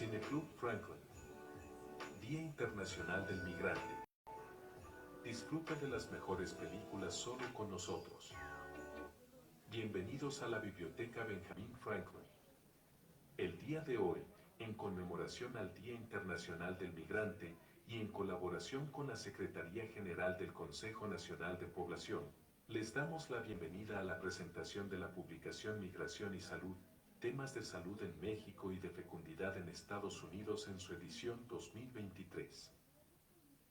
Cineclub Franklin, Día Internacional del Migrante. Disfruta de las mejores películas solo con nosotros. Bienvenidos a la Biblioteca Benjamin Franklin. El día de hoy, en conmemoración al Día Internacional del Migrante y en colaboración con la Secretaría General del Consejo Nacional de Población, les damos la bienvenida a la presentación de la publicación Migración y Salud, temas de salud en México y de fecundidad en Estados Unidos en su edición 2023,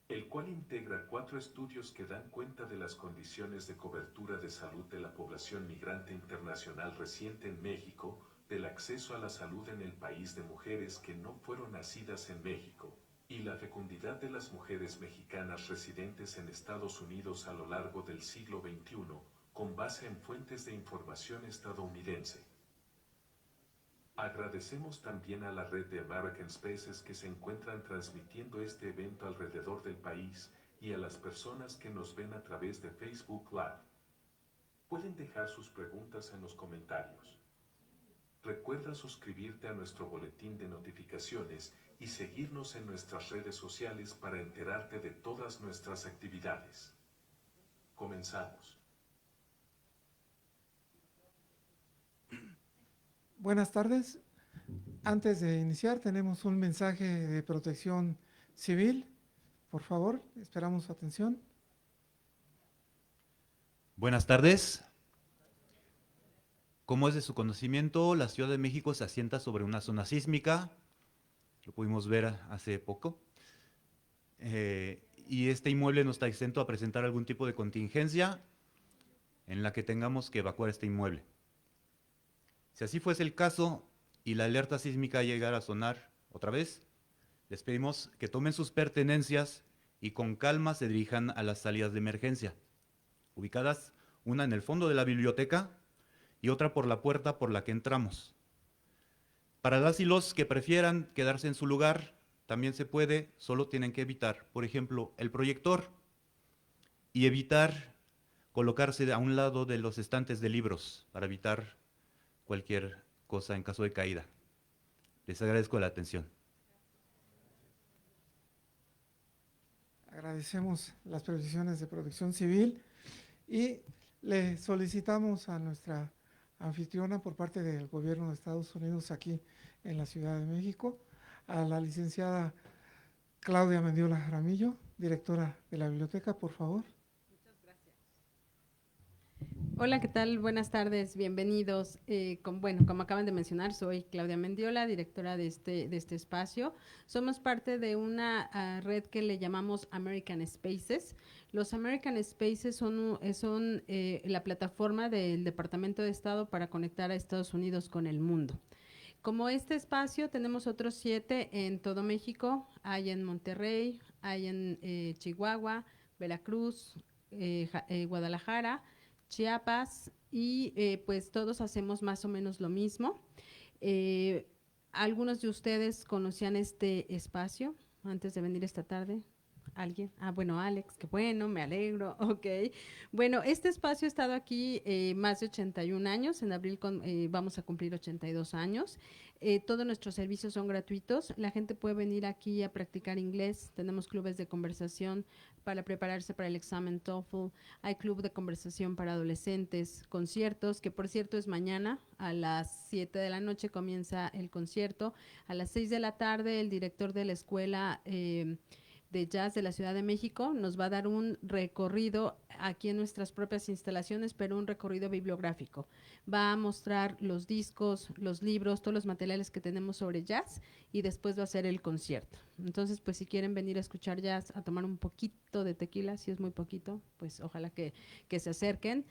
el cual integra 4 estudios que dan cuenta de las condiciones de cobertura de salud de la población migrante internacional reciente en México, del acceso a la salud en el país de mujeres que no fueron nacidas en México, y la fecundidad de las mujeres mexicanas residentes en Estados Unidos a lo largo del siglo XXI, con base en fuentes de información estadounidense. Agradecemos también a la red de American Spaces que se encuentran transmitiendo este evento alrededor del país y a las personas que nos ven a través de Facebook Live. Pueden dejar sus preguntas en los comentarios. Recuerda suscribirte a nuestro boletín de notificaciones y seguirnos en nuestras redes sociales para enterarte de todas nuestras actividades. Comenzamos. Buenas tardes. Antes de iniciar, tenemos un mensaje de protección civil. Por favor, esperamos su atención. Buenas tardes. Como es de su conocimiento, la Ciudad de México se asienta sobre una zona sísmica, lo pudimos ver hace poco, y este inmueble no está exento a presentar algún tipo de contingencia en la que tengamos que evacuar este inmueble. Si así fuese el caso y la alerta sísmica llegara a sonar otra vez, les pedimos que tomen sus pertenencias y con calma se dirijan a las salidas de emergencia, ubicadas una en el fondo de la biblioteca y otra por la puerta por la que entramos. Para las y los que prefieran quedarse en su lugar, también se puede, solo tienen que evitar, por ejemplo, el proyector y evitar colocarse a un lado de los estantes de libros para evitar cualquier cosa en caso de caída. Les agradezco la atención. Agradecemos las precisiones de protección civil y le solicitamos a nuestra anfitriona por parte del gobierno de Estados Unidos aquí en la Ciudad de México, a la licenciada Claudia Mendiola Jaramillo, directora de la biblioteca, por favor. Hola, ¿qué tal? Buenas tardes, bienvenidos. Como acaban de mencionar, soy Claudia Mendiola, directora de este espacio. Somos parte de una red que le llamamos American Spaces. Los American Spaces son la plataforma del Departamento de Estado para conectar a Estados Unidos con el mundo. Como este espacio, tenemos otros 7 en todo México. Hay en Monterrey, hay en Chihuahua, Veracruz, Guadalajara, Chiapas y pues todos hacemos más o menos lo mismo. ¿Algunos de ustedes conocían este espacio antes de venir esta tarde? ¿Alguien? Bueno, Alex, qué bueno, me alegro, ok. Bueno, este espacio ha estado aquí más de 81 años, en abril vamos a cumplir 82 años. Todos nuestros servicios son gratuitos, la gente puede venir aquí a practicar inglés, tenemos clubes de conversación para prepararse para el examen TOEFL, hay club de conversación para adolescentes, conciertos, que por cierto es mañana, a las 7 de la noche comienza el concierto, a las 6 de la tarde el director de la escuela de jazz de la Ciudad de México nos va a dar un recorrido aquí en nuestras propias instalaciones, pero un recorrido bibliográfico. Va a mostrar los discos, los libros, todos los materiales que tenemos sobre jazz y después va a hacer el concierto. Entonces, pues si quieren venir a escuchar jazz, a tomar un poquito de tequila, si es muy poquito, pues ojalá que se acerquen.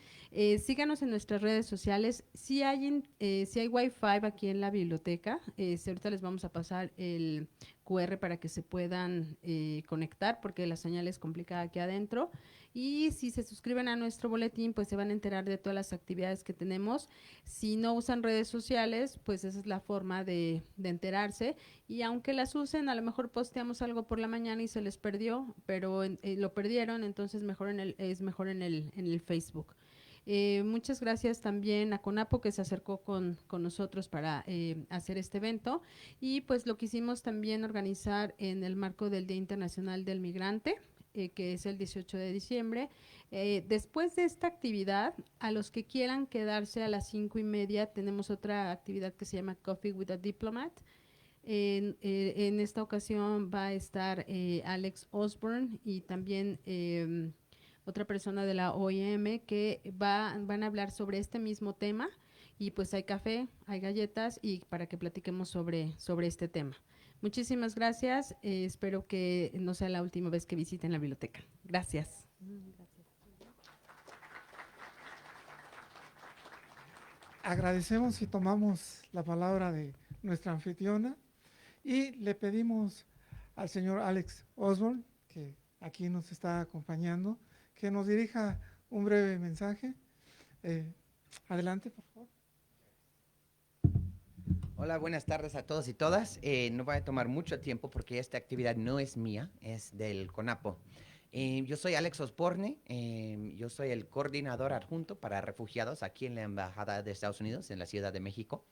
Síganos en nuestras redes sociales. Si hay Wi-Fi aquí en la biblioteca, ahorita les vamos a pasar el QR para que se puedan conectar porque la señal es complicada aquí adentro. Y si se suscriben a nuestro boletín, pues se van a enterar de todas las actividades que tenemos. Si no usan redes sociales, pues esa es la forma de enterarse. Y aunque las usen, a lo mejor posteamos algo por la mañana y se les perdió, pero lo perdieron, entonces es mejor en el Facebook. Muchas gracias también a CONAPO que se acercó con nosotros para hacer este evento, y pues lo quisimos también organizar en el marco del Día Internacional del Migrante, que es el 18 de diciembre. Después de esta actividad, a los que quieran quedarse a las 5:30, tenemos otra actividad que se llama Coffee with a Diplomat. En esta ocasión va a estar Alex Osborne y también otra persona de la OIM que van a hablar sobre este mismo tema, y pues hay café, hay galletas y para que platiquemos sobre este tema. Muchísimas gracias, espero que no sea la última vez que visiten la biblioteca. Gracias. Agradecemos y tomamos la palabra de nuestra anfitriona y le pedimos al señor Alex Osborne, que aquí nos está acompañando, que nos dirija un breve mensaje. Adelante, por favor. Hola, buenas tardes a todos y todas. No voy a tomar mucho tiempo porque esta actividad no es mía, es del CONAPO. Yo soy Alex Osborne, yo soy el coordinador adjunto para refugiados aquí en la Embajada de Estados Unidos en la Ciudad de México.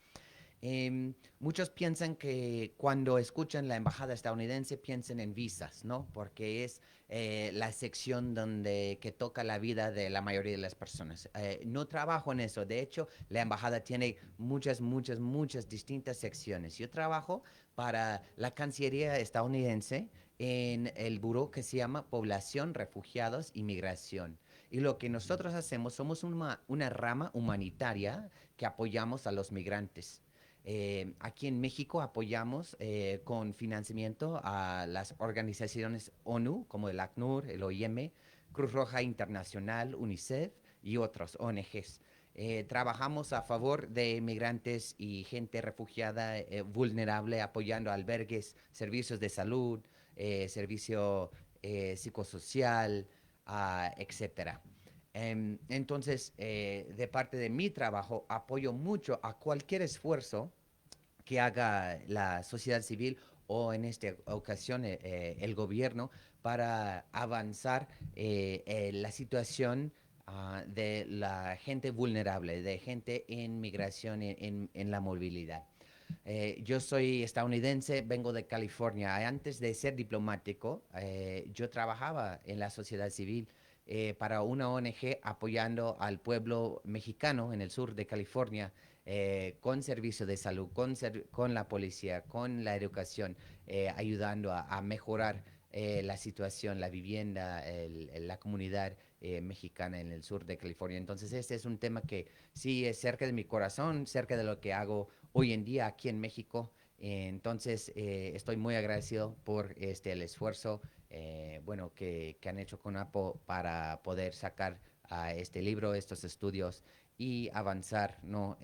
Muchos piensan que cuando escuchan la embajada estadounidense piensan en visas, ¿no? Porque es la sección que toca la vida de la mayoría de las personas. No trabajo en eso. De hecho, la embajada tiene muchas distintas secciones. Yo trabajo para la Cancillería estadounidense en el buró que se llama Población, Refugiados y Migración. Y lo que nosotros hacemos, somos una rama humanitaria que apoyamos a los migrantes. Aquí en México apoyamos con financiamiento a las organizaciones ONU, como el ACNUR, el OIM, Cruz Roja Internacional, UNICEF y otros ONGs. Trabajamos a favor de migrantes y gente refugiada vulnerable, apoyando albergues, servicios de salud, servicio psicosocial, etcétera. Entonces, de parte de mi trabajo, apoyo mucho a cualquier esfuerzo que haga la sociedad civil o en esta ocasión el gobierno para avanzar la situación de la gente vulnerable, de gente en migración, en la movilidad. Yo soy estadounidense, vengo de California. Antes de ser diplomático, yo trabajaba en la sociedad civil para una ONG apoyando al pueblo mexicano en el sur de California con servicio de salud, con la policía, con la educación, ayudando a mejorar la situación, la vivienda, la comunidad mexicana en el sur de California. Entonces, este es un tema que sí es cerca de mi corazón, cerca de lo que hago hoy en día aquí en México. Entonces, estoy muy agradecido por el esfuerzo que han hecho CONAPO para poder sacar este libro, estos estudios y avanzar, ¿no?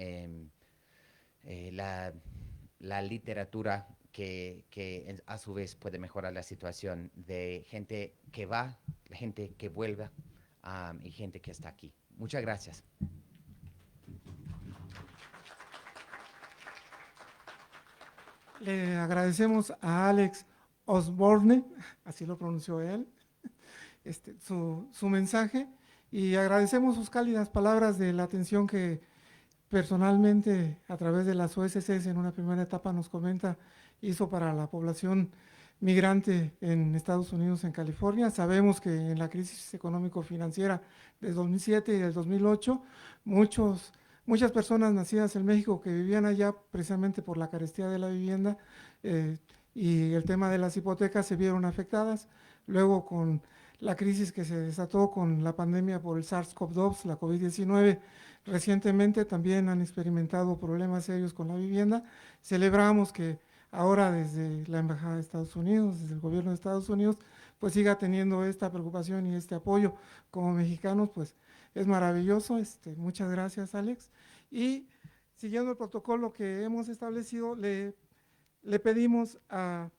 La literatura que a su vez puede mejorar la situación de gente que va, gente que vuelve y gente que está aquí. Muchas gracias. Le agradecemos a Alex Osborne, así lo pronunció él, su mensaje, y agradecemos sus cálidas palabras de la atención que personalmente a través de las OSCs en una primera etapa nos comenta hizo para la población migrante en Estados Unidos, en California. Sabemos que en la crisis económico-financiera del 2007 y del 2008, muchas personas nacidas en México que vivían allá precisamente por la carestía de la vivienda y el tema de las hipotecas se vieron afectadas. Luego con la crisis que se desató con la pandemia por el SARS-CoV-2, la COVID-19, recientemente también han experimentado problemas serios con la vivienda. Celebramos que ahora desde la Embajada de Estados Unidos, desde el gobierno de Estados Unidos, pues siga teniendo esta preocupación y este apoyo como mexicanos, pues es maravilloso. Muchas gracias, Alex. Y siguiendo el protocolo que hemos establecido, le pedimos a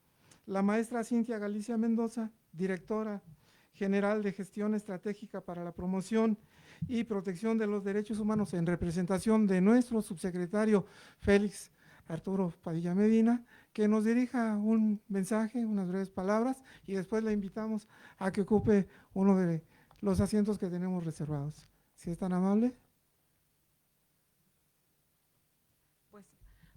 la maestra Cintia Galicia Mendoza, directora general de Gestión Estratégica para la Promoción y Protección de los Derechos Humanos, en representación de nuestro subsecretario Félix Arturo Padilla Medina, que nos dirija un mensaje, unas breves palabras, y después le invitamos a que ocupe uno de los asientos que tenemos reservados. Si es tan amable. Pues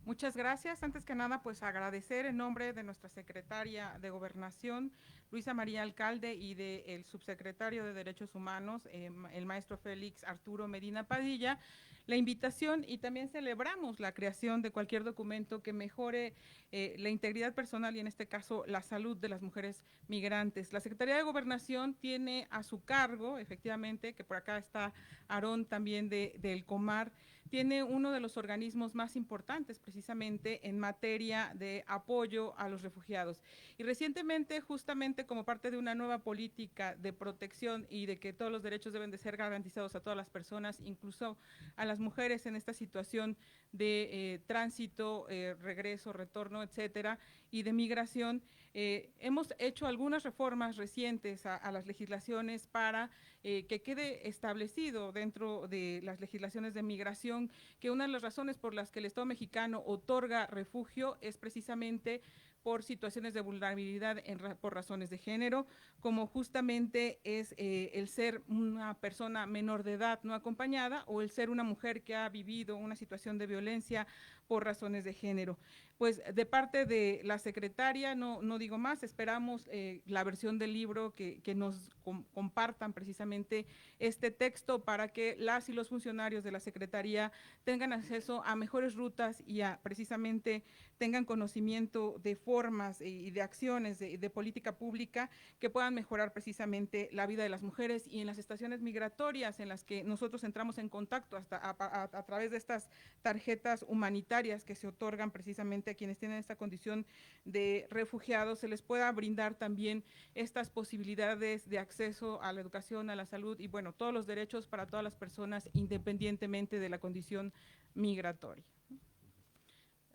muchas gracias. Antes que nada, pues agradecer en nombre de nuestra secretaria de Gobernación, Luisa María Alcalde, y del subsecretario de Derechos Humanos, el maestro Félix Arturo Medina Padilla, la invitación, y también celebramos la creación de cualquier documento que mejore la integridad personal y en este caso la salud de las mujeres migrantes. La Secretaría de Gobernación tiene a su cargo, efectivamente, que por acá está Aarón también del Comar, tiene uno de los organismos más importantes precisamente en materia de apoyo a los refugiados. Y recientemente, justamente como parte de una nueva política de protección y de que todos los derechos deben de ser garantizados a todas las personas, incluso a las mujeres en esta situación de tránsito, regreso, retorno, etcétera, y de migración, hemos hecho algunas reformas recientes a las legislaciones para que quede establecido dentro de las legislaciones de migración que una de las razones por las que el Estado mexicano otorga refugio es precisamente por situaciones de vulnerabilidad por razones de género, como justamente es el ser una persona menor de edad no acompañada o el ser una mujer que ha vivido una situación de violencia por razones de género. Pues de parte de la secretaria, no digo más, esperamos la versión del libro que nos compartan precisamente este texto para que las y los funcionarios de la secretaría tengan acceso a mejores rutas y a precisamente tengan conocimiento de formas y de acciones de política pública que puedan mejorar precisamente la vida de las mujeres y en las estaciones migratorias en las que nosotros entramos en contacto hasta a través de estas tarjetas humanitarias que se otorgan precisamente a quienes tienen esta condición de refugiados, se les pueda brindar también estas posibilidades de acceso a la educación, a la salud y bueno, todos los derechos para todas las personas independientemente de la condición migratoria.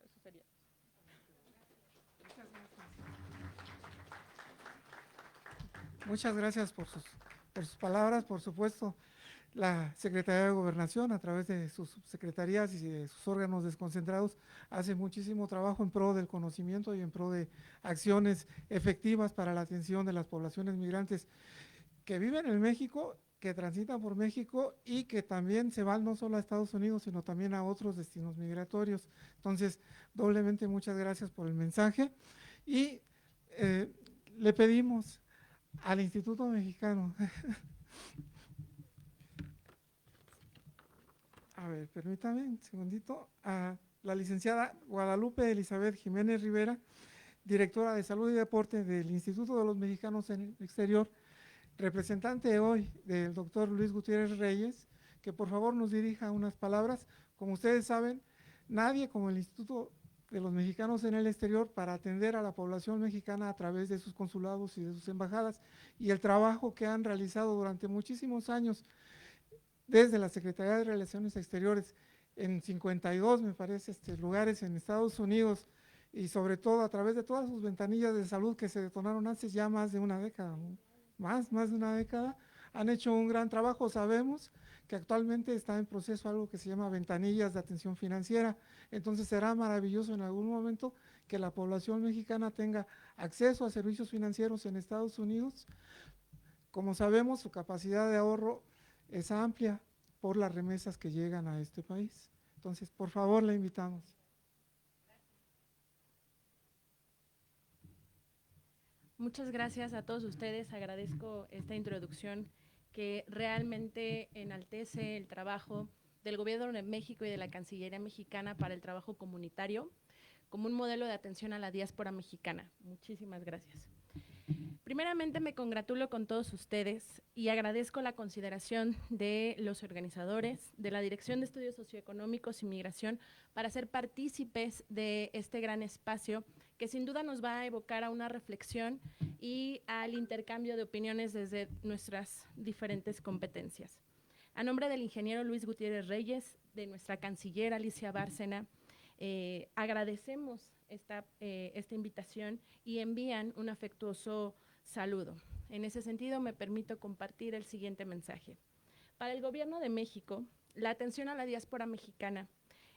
Eso sería. Muchas gracias por sus palabras. Por supuesto, la Secretaría de Gobernación, a través de sus subsecretarías y de sus órganos desconcentrados, hace muchísimo trabajo en pro del conocimiento y en pro de acciones efectivas para la atención de las poblaciones migrantes que viven en México, que transitan por México y que también se van no solo a Estados Unidos, sino también a otros destinos migratorios. Entonces, doblemente muchas gracias por el mensaje y le pedimos al Instituto Mexicano. A ver, permítame un segundito. A la licenciada Guadalupe Elizabeth Jiménez Rivera, directora de Salud y Deporte del Instituto de los Mexicanos en el Exterior, representante hoy del doctor Luis Gutiérrez Reyes, que por favor nos dirija unas palabras. Como ustedes saben, nadie como el Instituto de los Mexicanos en el Exterior para atender a la población mexicana a través de sus consulados y de sus embajadas y el trabajo que han realizado durante muchísimos años desde la Secretaría de Relaciones Exteriores en 52, me parece, lugares en Estados Unidos y sobre todo a través de todas sus ventanillas de salud que se detonaron hace ya más de una década, ¿no? más de una década, han hecho un gran trabajo. Sabemos que actualmente está en proceso algo que se llama ventanillas de atención financiera, entonces será maravilloso en algún momento que la población mexicana tenga acceso a servicios financieros en Estados Unidos. Como sabemos, su capacidad de ahorro es amplia por las remesas que llegan a este país. Entonces, por favor, le invitamos. Muchas gracias a todos ustedes, agradezco esta introducción que realmente enaltece el trabajo del Gobierno de México y de la Cancillería mexicana para el trabajo comunitario como un modelo de atención a la diáspora mexicana. Muchísimas gracias. Primeramente me congratulo con todos ustedes y agradezco la consideración de los organizadores, de la Dirección de Estudios Socioeconómicos y Migración para ser partícipes de este gran espacio que sin duda nos va a evocar a una reflexión y al intercambio de opiniones desde nuestras diferentes competencias. A nombre del ingeniero Luis Gutiérrez Reyes, de nuestra canciller Alicia Bárcena, agradecemos esta invitación y envían un afectuoso saludo. En ese sentido, me permito compartir el siguiente mensaje. Para el Gobierno de México, la atención a la diáspora mexicana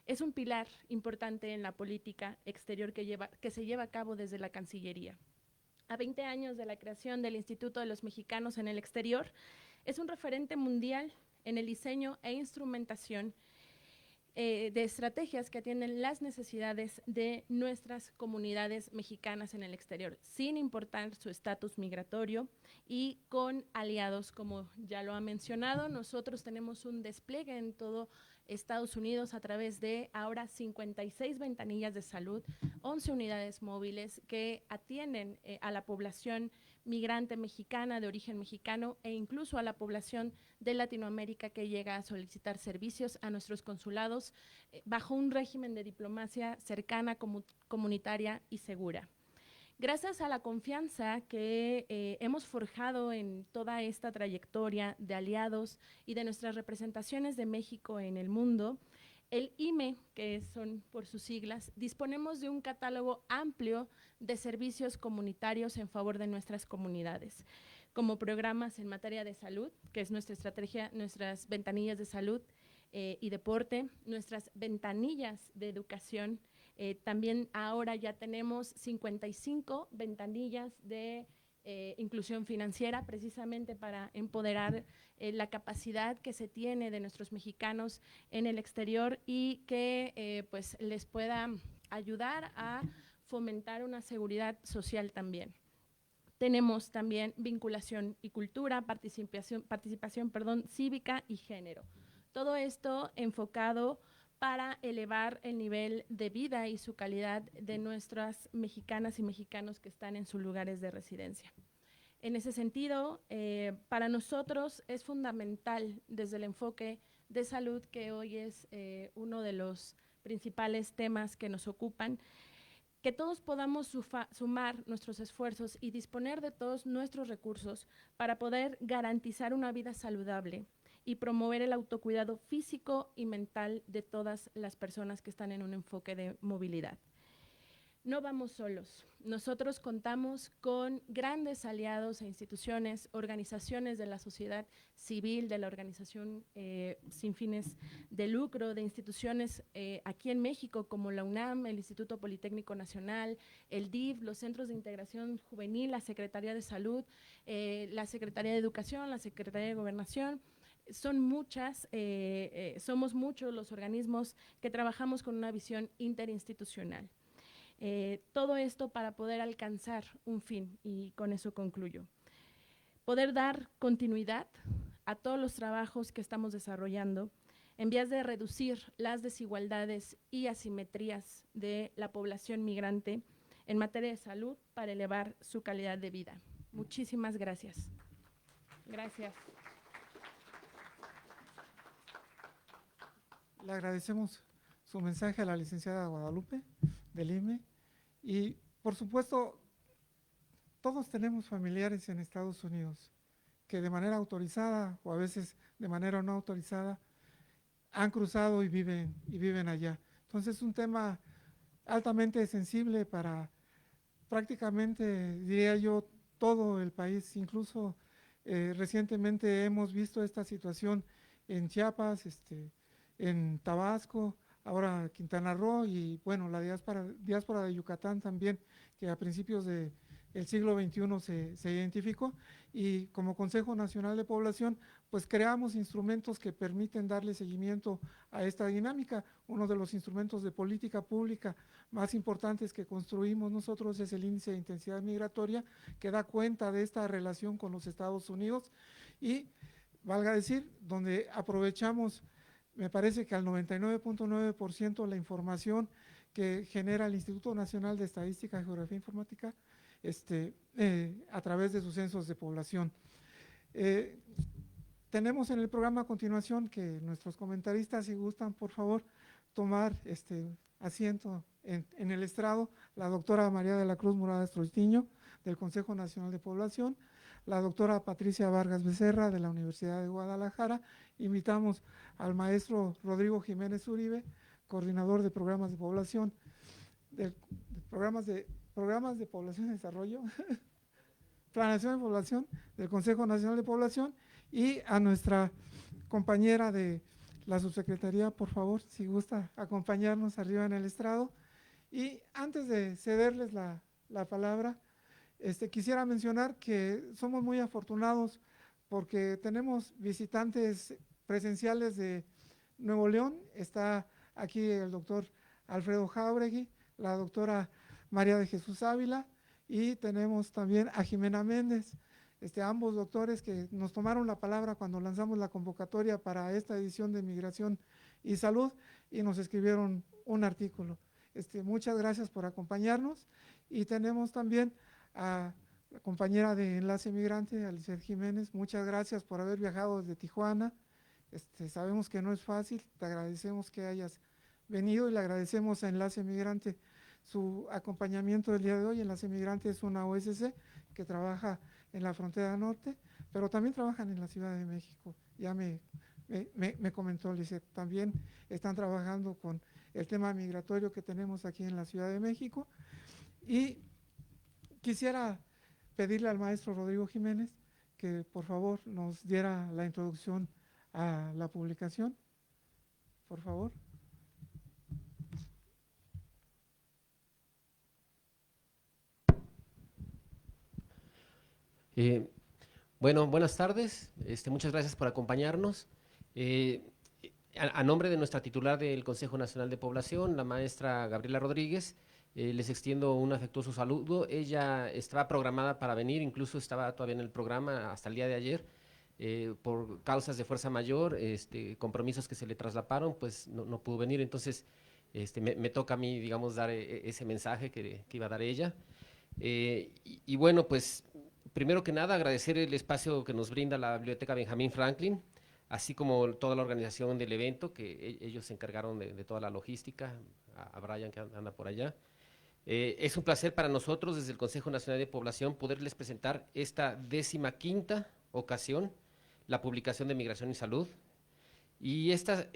es un pilar importante en la política exterior que se lleva a cabo desde la Cancillería. A 20 años de la creación del Instituto de los Mexicanos en el Exterior, es un referente mundial en el diseño e instrumentación de estrategias que atienden las necesidades de nuestras comunidades mexicanas en el exterior, sin importar su estatus migratorio y con aliados, como ya lo ha mencionado. Nosotros tenemos un despliegue en todo Estados Unidos a través de ahora 56 ventanillas de salud, 11 unidades móviles que atienden a la población migrante mexicana de origen mexicano e incluso a la población de Latinoamérica que llega a solicitar servicios a nuestros consulados bajo un régimen de diplomacia cercana, comunitaria y segura. Gracias a la confianza que hemos forjado en toda esta trayectoria de aliados y de nuestras representaciones de México en el mundo, el IME, que son por sus siglas, disponemos de un catálogo amplio de servicios comunitarios en favor de nuestras comunidades, como programas en materia de salud, que es nuestra estrategia, nuestras ventanillas de salud y deporte, nuestras ventanillas de educación. También ahora ya tenemos 55 ventanillas de inclusión financiera, precisamente para empoderar la capacidad que se tiene de nuestros mexicanos en el exterior y que pues les pueda ayudar a fomentar una seguridad social también. Tenemos también vinculación y cultura, participación cívica y género. Todo esto enfocado para elevar el nivel de vida y su calidad de nuestras mexicanas y mexicanos que están en sus lugares de residencia. En ese sentido, para nosotros es fundamental desde el enfoque de salud, que hoy es uno de los principales temas que nos ocupan, que todos podamos sumar nuestros esfuerzos y disponer de todos nuestros recursos para poder garantizar una vida saludable y promover el autocuidado físico y mental de todas las personas que están en un enfoque de movilidad. No vamos solos. Nosotros contamos con grandes aliados e instituciones, organizaciones de la sociedad civil, de la organización sin fines de lucro, de instituciones aquí en México como la UNAM, el Instituto Politécnico Nacional, el DIF, los Centros de Integración Juvenil, la Secretaría de Salud, la Secretaría de Educación, la Secretaría de Gobernación. Son muchas, somos muchos los organismos que trabajamos con una visión interinstitucional. Todo esto para poder alcanzar un fin, y con eso concluyo. Poder dar continuidad a todos los trabajos que estamos desarrollando en vías de reducir las desigualdades y asimetrías de la población migrante en materia de salud para elevar su calidad de vida. Muchísimas gracias. Gracias. Le agradecemos su mensaje a la licenciada Guadalupe del IME y, por supuesto, todos tenemos familiares en Estados Unidos que de manera autorizada o a veces de manera no autorizada han cruzado y viven allá. Entonces es un tema altamente sensible para prácticamente, diría yo, todo el país. Incluso recientemente hemos visto esta situación en Chiapas, en Tabasco, ahora Quintana Roo y bueno, la diáspora de Yucatán también, que a principios del siglo XXI se identificó, y como Consejo Nacional de Población pues creamos instrumentos que permiten darle seguimiento a esta dinámica. Uno de los instrumentos de política pública más importantes que construimos nosotros es el índice de intensidad migratoria, que da cuenta de esta relación con los Estados Unidos y, valga decir, donde aprovechamos, me parece que al 99.9% la información que genera el Instituto Nacional de Estadística y Geografía Informática a través de sus censos de población. Tenemos en el programa a continuación que nuestros comentaristas, si gustan, por favor, tomar asiento en el estrado, la doctora María de la Cruz Morales Troitiño, del Consejo Nacional de Población, la doctora Patricia Vargas Becerra, de la Universidad de Guadalajara. Invitamos al maestro Rodrigo Jiménez Uribe, coordinador de programas de población, programas de población y desarrollo, planeación de población del Consejo Nacional de Población, y a nuestra compañera de la subsecretaría, por favor, si gusta acompañarnos arriba en el estrado. Y antes de cederles la palabra, quisiera mencionar que somos muy afortunados porque tenemos visitantes presenciales de Nuevo León. Está aquí el doctor Alfredo Jáuregui, la doctora María de Jesús Ávila, y tenemos también a Jimena Méndez, ambos doctores que nos tomaron la palabra cuando lanzamos la convocatoria para esta edición de Migración y Salud y nos escribieron un artículo. Muchas gracias por acompañarnos, y tenemos también a la compañera de Enlace Migrante, Alicia Jiménez. Muchas gracias por haber viajado desde Tijuana. Sabemos que no es fácil, te agradecemos que hayas venido y le agradecemos a Enlace Migrante su acompañamiento del día de hoy. Enlace Migrante es una OSC que trabaja en la frontera norte, pero también trabajan en la Ciudad de México. Ya me comentó Lisette, también están trabajando con el tema migratorio que tenemos aquí en la Ciudad de México. Y quisiera pedirle al maestro Rodrigo Jiménez que por favor nos diera la introducción a la publicación, por favor. Bueno, buenas tardes. Muchas gracias por acompañarnos. A nombre de nuestra titular del Consejo Nacional de Población, la maestra Gabriela Rodríguez, les extiendo un afectuoso saludo. Ella estaba programada para venir, incluso estaba todavía en el programa hasta el día de ayer. Por causas de fuerza mayor, compromisos que se le traslaparon, pues no pudo venir. Entonces, me toca a mí, digamos, dar ese mensaje que iba a dar ella. Y bueno, pues primero que nada, agradecer el espacio que nos brinda la Biblioteca Benjamín Franklin, así como toda la organización del evento, que ellos se encargaron de toda la logística, a Brian que anda por allá. Es un placer para nosotros, desde el Consejo Nacional de Población, poderles presentar esta 15ª ocasión, la publicación de Migración y Salud. Y esta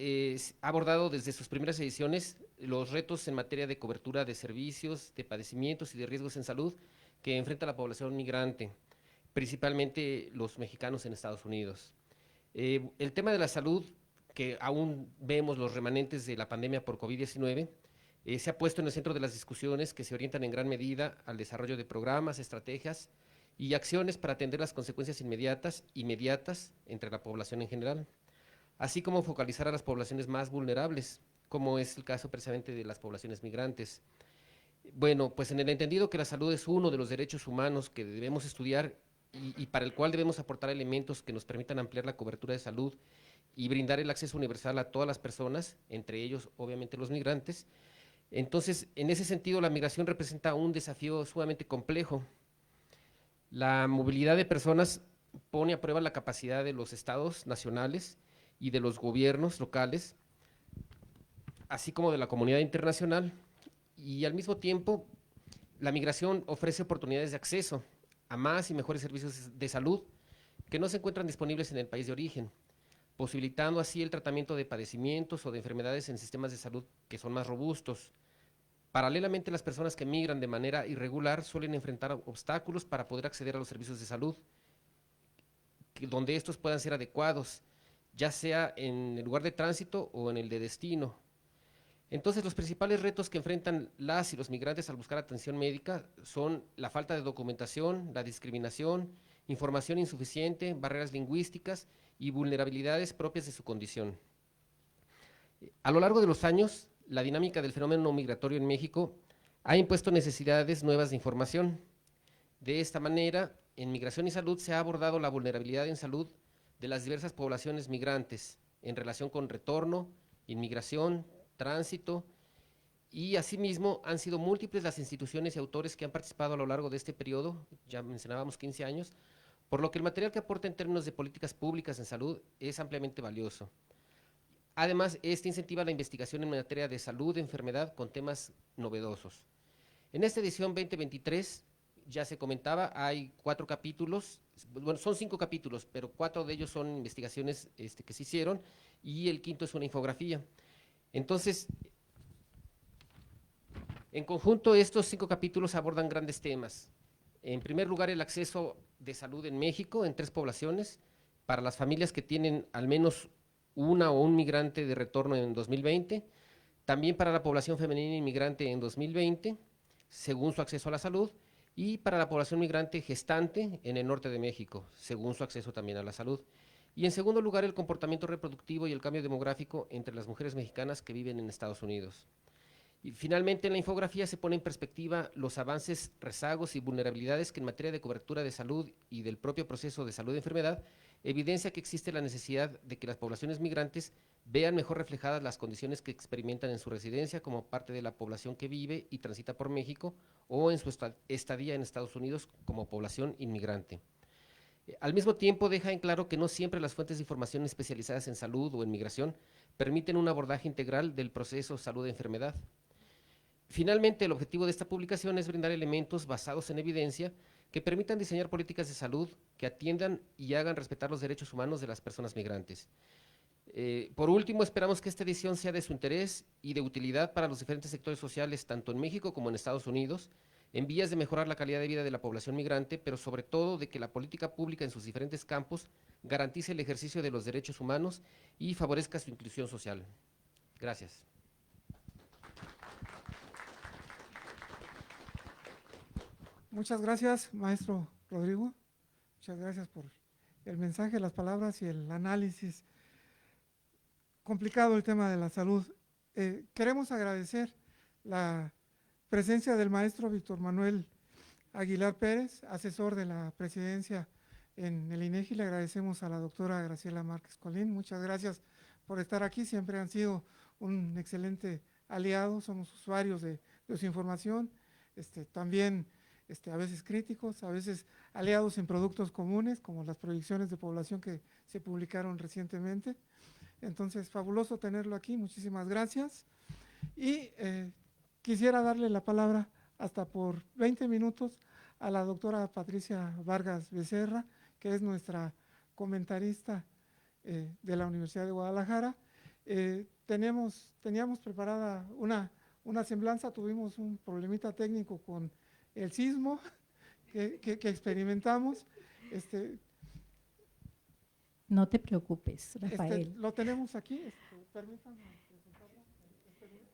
ha abordado desde sus primeras ediciones los retos en materia de cobertura de servicios, de padecimientos y de riesgos en salud que enfrenta la población migrante, principalmente los mexicanos en Estados Unidos. El tema de la salud, que aún vemos los remanentes de la pandemia por COVID-19, se ha puesto en el centro de las discusiones que se orientan en gran medida al desarrollo de programas, estrategias y acciones para atender las consecuencias inmediatas entre la población en general, así como focalizar a las poblaciones más vulnerables, como es el caso precisamente de las poblaciones migrantes. Bueno, pues en el entendido que la salud es uno de los derechos humanos que debemos estudiar y para el cual debemos aportar elementos que nos permitan ampliar la cobertura de salud y brindar el acceso universal a todas las personas, entre ellos obviamente los migrantes. Entonces, en ese sentido, la migración representa un desafío sumamente complejo. La movilidad de personas pone a prueba la capacidad de los estados nacionales y de los gobiernos locales, así como de la comunidad internacional, y al mismo tiempo, la migración ofrece oportunidades de acceso a más y mejores servicios de salud que no se encuentran disponibles en el país de origen, posibilitando así el tratamiento de padecimientos o de enfermedades en sistemas de salud que son más robustos. Paralelamente, las personas que migran de manera irregular suelen enfrentar obstáculos para poder acceder a los servicios de salud, donde estos puedan ser adecuados, ya sea en el lugar de tránsito o en el de destino. Entonces, los principales retos que enfrentan las y los migrantes al buscar atención médica son la falta de documentación, la discriminación, información insuficiente, barreras lingüísticas y vulnerabilidades propias de su condición. A lo largo de los años, la dinámica del fenómeno migratorio en México ha impuesto necesidades nuevas de información. De esta manera, en Migración y Salud se ha abordado la vulnerabilidad en salud de las diversas poblaciones migrantes en relación con retorno, inmigración, tránsito, y asimismo han sido múltiples las instituciones y autores que han participado a lo largo de este periodo, ya mencionábamos 15 años, por lo que el material que aporta en términos de políticas públicas en salud es ampliamente valioso. Además, este incentiva la investigación en materia de salud, de enfermedad, con temas novedosos. En esta edición 2023, ya se comentaba, hay 4 capítulos, bueno, son 5 capítulos, pero 4 de ellos son investigaciones que se hicieron, y el 5º es una infografía. Entonces, en conjunto, estos 5 capítulos abordan grandes temas. En primer lugar, el acceso de salud en México en 3 poblaciones, para las familias que tienen al menos una o un migrante de retorno en 2020, también para la población femenina inmigrante en 2020, según su acceso a la salud, y para la población migrante gestante en el norte de México, según su acceso también a la salud. Y en segundo lugar, el comportamiento reproductivo y el cambio demográfico entre las mujeres mexicanas que viven en Estados Unidos. Y finalmente, en la infografía se pone en perspectiva los avances, rezagos y vulnerabilidades que en materia de cobertura de salud y del propio proceso de salud y enfermedad evidencia que existe la necesidad de que las poblaciones migrantes vean mejor reflejadas las condiciones que experimentan en su residencia como parte de la población que vive y transita por México o en su estadía en Estados Unidos como población inmigrante. Al mismo tiempo, deja en claro que no siempre las fuentes de información especializadas en salud o en migración permiten un abordaje integral del proceso salud-enfermedad. Finalmente, el objetivo de esta publicación es brindar elementos basados en evidencia que permitan diseñar políticas de salud que atiendan y hagan respetar los derechos humanos de las personas migrantes. Por último, esperamos que esta edición sea de su interés y de utilidad para los diferentes sectores sociales, tanto en México como en Estados Unidos, en vías de mejorar la calidad de vida de la población migrante, pero sobre todo de que la política pública en sus diferentes campos garantice el ejercicio de los derechos humanos y favorezca su inclusión social. Gracias. Muchas gracias, maestro Rodrigo. Muchas gracias por el mensaje, las palabras y el análisis. Complicado el tema de la salud. Queremos agradecer la presencia del maestro Víctor Manuel Aguilar Pérez, asesor de la presidencia en el INEGI. Le agradecemos a la doctora Graciela Márquez Colín. Muchas gracias por estar aquí. Siempre han sido un excelente aliado. Somos usuarios de su información. También a veces críticos, a veces aliados en productos comunes, como las proyecciones de población que se publicaron recientemente. Entonces, fabuloso tenerlo aquí, muchísimas gracias. Y quisiera darle la palabra hasta por 20 minutos a la doctora Patricia Vargas Becerra, que es nuestra comentarista de la Universidad de Guadalajara. Teníamos preparada una semblanza, tuvimos un problemita técnico con el sismo que experimentamos. No te preocupes, Rafael. Lo tenemos aquí, permítanme presentarlo.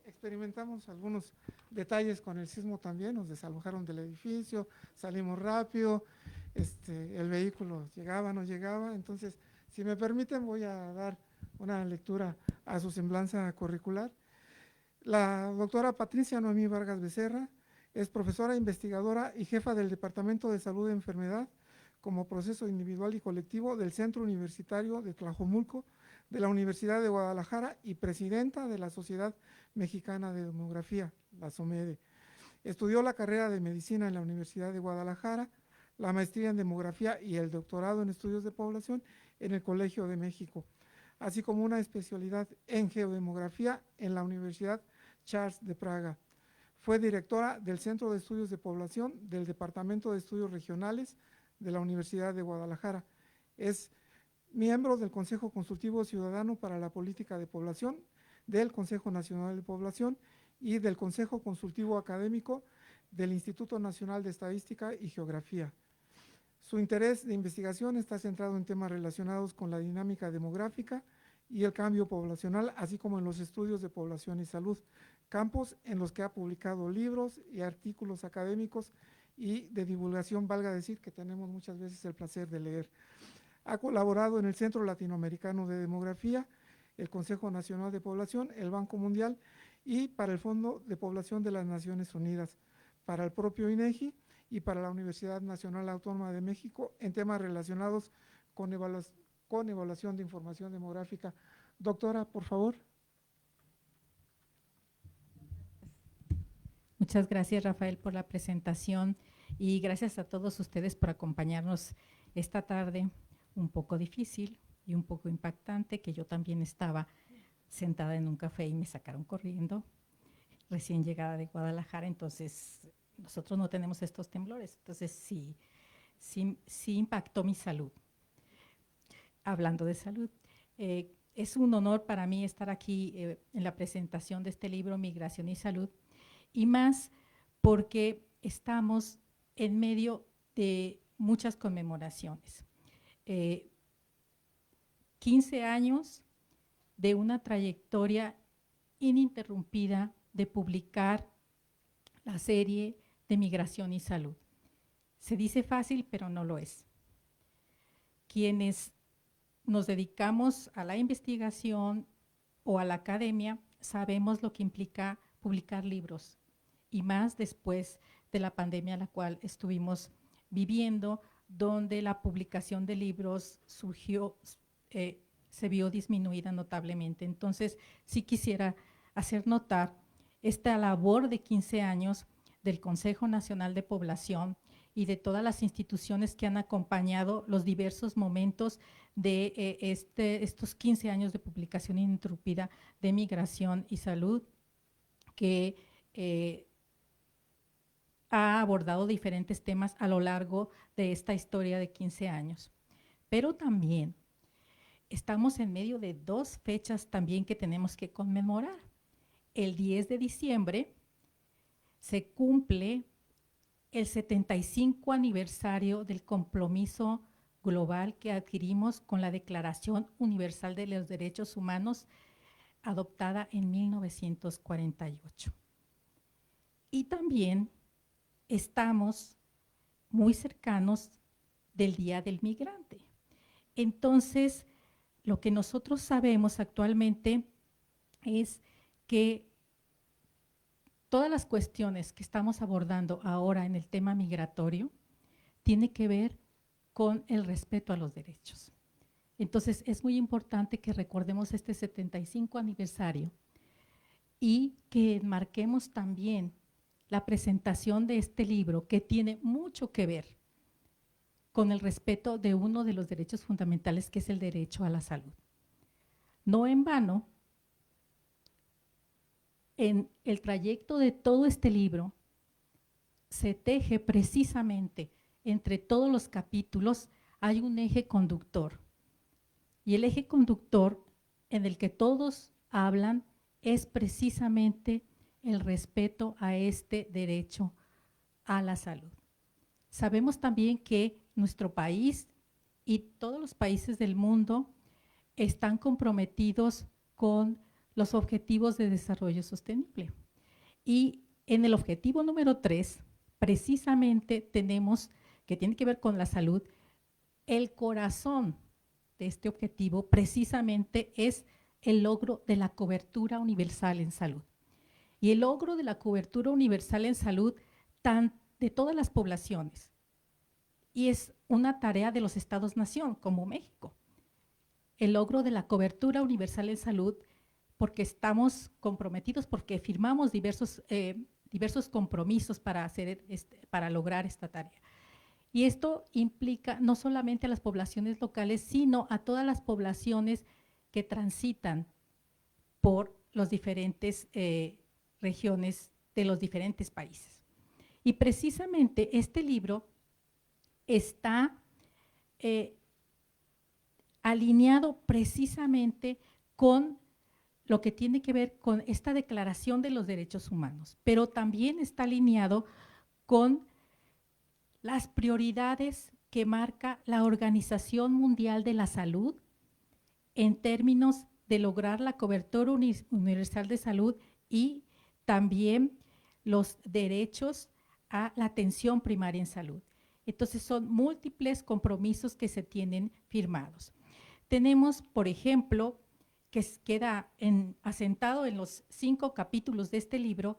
Experimentamos algunos detalles con el sismo también, nos desalojaron del edificio, salimos rápido, el vehículo llegaba, no llegaba. Entonces, si me permiten, voy a dar una lectura a su semblanza curricular. La doctora Patricia Noemí Vargas Becerra es profesora investigadora y jefa del Departamento de Salud y Enfermedad como proceso individual y colectivo del Centro Universitario de Tlajomulco de la Universidad de Guadalajara y presidenta de la Sociedad Mexicana de Demografía, la SOMEDE. Estudió la carrera de Medicina en la Universidad de Guadalajara, la maestría en Demografía y el doctorado en Estudios de Población en el Colegio de México, así como una especialidad en Geodemografía en la Universidad Charles de Praga. Fue directora del Centro de Estudios de Población del Departamento de Estudios Regionales de la Universidad de Guadalajara. Es miembro del Consejo Consultivo Ciudadano para la Política de Población, del Consejo Nacional de Población y del Consejo Consultivo Académico del Instituto Nacional de Estadística y Geografía. Su interés de investigación está centrado en temas relacionados con la dinámica demográfica y el cambio poblacional, así como en los estudios de población y salud, campos en los que ha publicado libros y artículos académicos y de divulgación, valga decir que tenemos muchas veces el placer de leer. Ha colaborado en el Centro Latinoamericano de Demografía, el Consejo Nacional de Población, el Banco Mundial y para el Fondo de Población de las Naciones Unidas, para el propio INEGI y para la Universidad Nacional Autónoma de México en temas relacionados con evaluación de información demográfica. Doctora, por favor. Muchas gracias, Rafael, por la presentación y gracias a todos ustedes por acompañarnos esta tarde un poco difícil y un poco impactante, que yo también estaba sentada en un café y me sacaron corriendo, recién llegada de Guadalajara. Entonces nosotros no tenemos estos temblores, entonces sí impactó mi salud. Hablando de salud, es un honor para mí estar aquí en la presentación de este libro, Migración y Salud, y más porque estamos en medio de muchas conmemoraciones. 15 años de una trayectoria ininterrumpida de publicar la serie de Migración y Salud. Se dice fácil, pero no lo es. Quienes nos dedicamos a la investigación o a la academia, sabemos lo que implica publicar libros, y más después de la pandemia la cual estuvimos viviendo, donde la publicación de libros surgió, se vio disminuida notablemente. Entonces, sí quisiera hacer notar esta labor de 15 años del Consejo Nacional de Población y de todas las instituciones que han acompañado los diversos momentos de estos 15 años de publicación ininterrumpida de migración y salud, que ha abordado diferentes temas a lo largo de esta historia de 15 años. Pero también estamos en medio de dos fechas también que tenemos que conmemorar. El 10 de diciembre se cumple el 75 aniversario del compromiso global que adquirimos con la Declaración Universal de los Derechos Humanos, adoptada en 1948. Y también estamos muy cercanos del Día del Migrante. Entonces, lo que nosotros sabemos actualmente es que todas las cuestiones que estamos abordando ahora en el tema migratorio tiene que ver con el respeto a los derechos. Entonces, es muy importante que recordemos este 75 aniversario y que enmarquemos también la presentación de este libro, que tiene mucho que ver con el respeto de uno de los derechos fundamentales, que es el derecho a la salud. No en vano, en el trayecto de todo este libro se teje precisamente entre todos los capítulos, hay un eje conductor. Y el eje conductor en el que todos hablan es precisamente el respeto a este derecho a la salud. Sabemos también que nuestro país y todos los países del mundo están comprometidos con los objetivos de desarrollo sostenible. Y en el objetivo número 3, precisamente tenemos, que tiene que ver con la salud, el corazón de este objetivo precisamente es el logro de la cobertura universal en salud. Y el logro de la cobertura universal en salud de todas las poblaciones. Y es una tarea de los Estados-nación, como México. El logro de la cobertura universal en salud, porque estamos comprometidos, porque firmamos diversos compromisos para lograr esta tarea. Y esto implica no solamente a las poblaciones locales, sino a todas las poblaciones que transitan por las diferentes regiones de los diferentes países. Y precisamente este libro está alineado precisamente con lo que tiene que ver con esta Declaración de los Derechos Humanos, pero también está alineado con las prioridades que marca la Organización Mundial de la Salud en términos de lograr la cobertura universal de salud y también los derechos a la atención primaria en salud. Entonces, son múltiples compromisos que se tienen firmados. Tenemos, por ejemplo, que queda asentado en los 5 capítulos de este libro,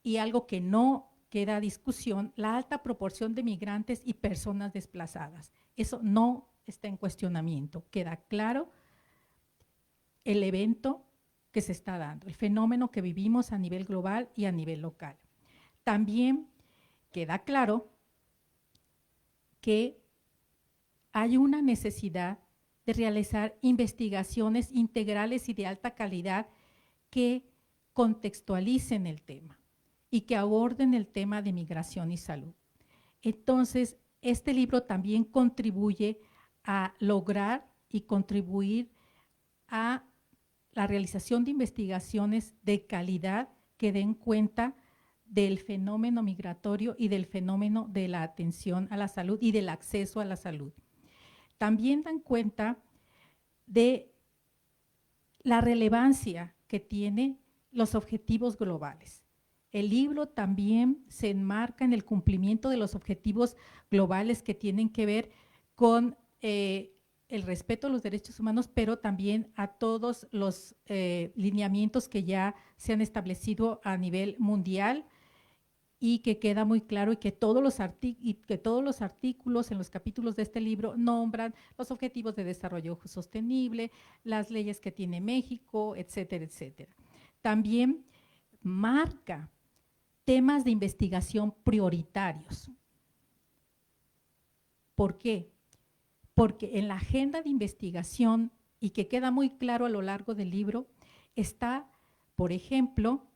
y algo que no queda a discusión, la alta proporción de migrantes y personas desplazadas. Eso no está en cuestionamiento, queda claro el evento que se está dando, el fenómeno que vivimos a nivel global y a nivel local. También queda claro que hay una necesidad de realizar investigaciones integrales y de alta calidad que contextualicen el tema y que aborden el tema de migración y salud. Entonces, este libro también contribuye a lograr y contribuir a la realización de investigaciones de calidad que den cuenta del fenómeno migratorio y del fenómeno de la atención a la salud y del acceso a la salud. También dan cuenta de la relevancia que tienen los objetivos globales. El libro también se enmarca en el cumplimiento de los objetivos globales que tienen que ver con el respeto a los derechos humanos, pero también a todos los lineamientos que ya se han establecido a nivel mundial y que queda muy claro y que todos los artículos en los capítulos de este libro nombran los objetivos de desarrollo sostenible, las leyes que tiene México, etcétera, etcétera. También marca temas de investigación prioritarios. ¿Por qué? Porque en la agenda de investigación, y que queda muy claro a lo largo del libro, está, por ejemplo,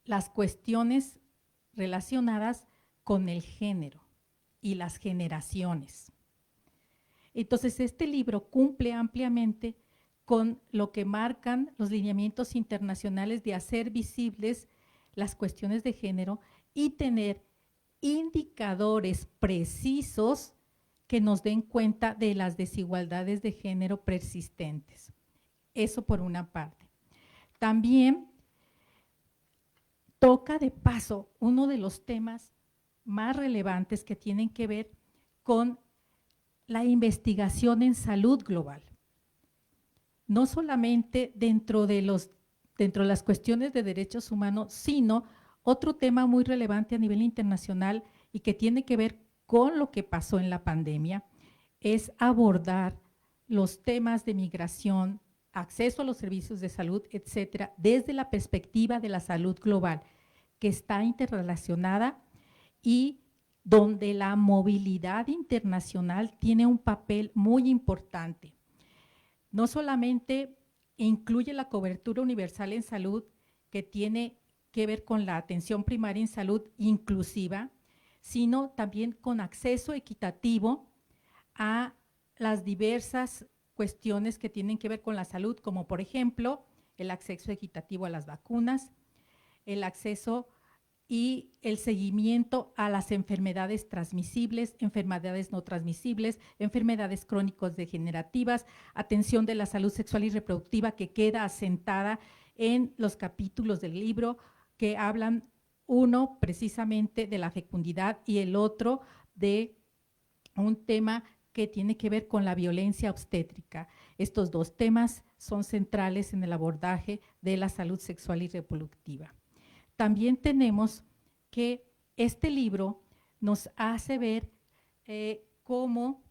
las cuestiones relacionadas con el género y las generaciones. Entonces, este libro cumple ampliamente con lo que marcan los lineamientos internacionales de hacer visibles las cuestiones de género y tener indicadores precisos que nos den cuenta de las desigualdades de género persistentes. Eso por una parte. También toca de paso uno de los temas más relevantes que tienen que ver con la investigación en salud global. No solamente dentro de las cuestiones de derechos humanos, sino otro tema muy relevante a nivel internacional y que tiene que ver con lo que pasó en la pandemia, es abordar los temas de migración, acceso a los servicios de salud, etcétera, desde la perspectiva de la salud global, que está interrelacionada y donde la movilidad internacional tiene un papel muy importante. No solamente incluye la cobertura universal en salud, que tiene que ver con la atención primaria en salud inclusiva, sino también con acceso equitativo a las diversas cuestiones que tienen que ver con la salud, como por ejemplo el acceso equitativo a las vacunas, el acceso y el seguimiento a las enfermedades transmisibles, enfermedades no transmisibles, enfermedades crónico-degenerativas, atención de la salud sexual y reproductiva, que queda asentada en los capítulos del libro que hablan, uno precisamente de la fecundidad y el otro de un tema que tiene que ver con la violencia obstétrica. Estos dos temas son centrales en el abordaje de la salud sexual y reproductiva. También tenemos que este libro nos hace ver cómo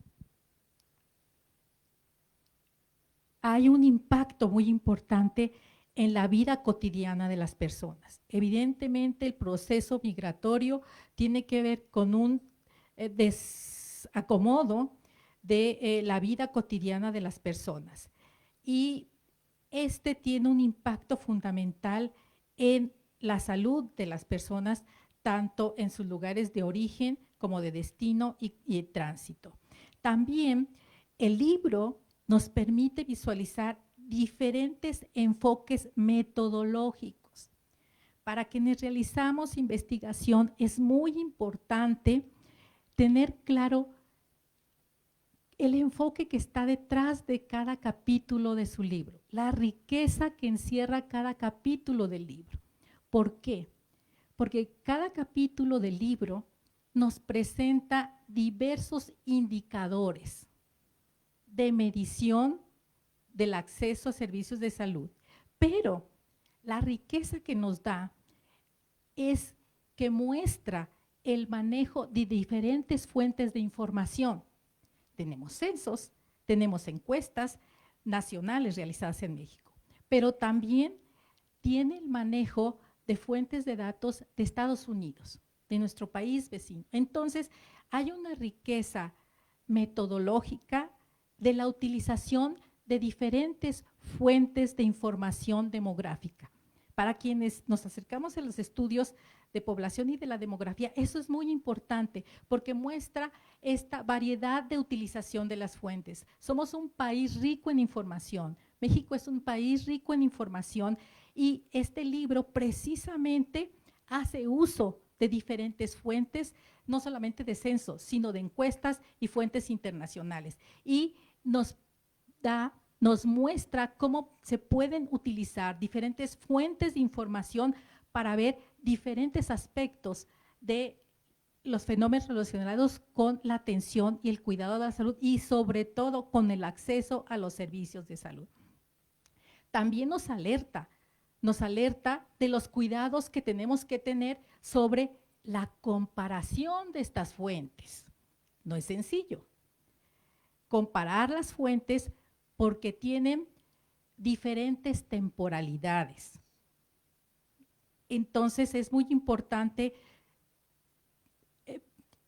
hay un impacto muy importante en la vida cotidiana de las personas. Evidentemente, el proceso migratorio tiene que ver con un desacomodo de la vida cotidiana de las personas. Y este tiene un impacto fundamental en la salud de las personas, tanto en sus lugares de origen como de destino y tránsito. También el libro nos permite visualizar diferentes enfoques metodológicos. Para quienes realizamos investigación es muy importante tener claro el enfoque que está detrás de cada capítulo de su libro, la riqueza que encierra cada capítulo del libro. ¿Por qué? Porque cada capítulo del libro nos presenta diversos indicadores de medición del acceso a servicios de salud, pero la riqueza que nos da es que muestra el manejo de diferentes fuentes de información. Tenemos censos, tenemos encuestas nacionales realizadas en México, pero también tiene el manejo de fuentes de datos de Estados Unidos, de nuestro país vecino. Entonces, hay una riqueza metodológica de la utilización de diferentes fuentes de información demográfica. Para quienes nos acercamos a los estudios de población y de la demografía, eso es muy importante porque muestra esta variedad de utilización de las fuentes. Somos un país rico en información. México es un país rico en información y este libro precisamente hace uso de diferentes fuentes, no solamente de censo, sino de encuestas y fuentes internacionales. Y nos muestra cómo se pueden utilizar diferentes fuentes de información para ver diferentes aspectos de los fenómenos relacionados con la atención y el cuidado de la salud y sobre todo con el acceso a los servicios de salud. También nos alerta de los cuidados que tenemos que tener sobre la comparación de estas fuentes. No es sencillo comparar las fuentes porque tienen diferentes temporalidades. Entonces es muy importante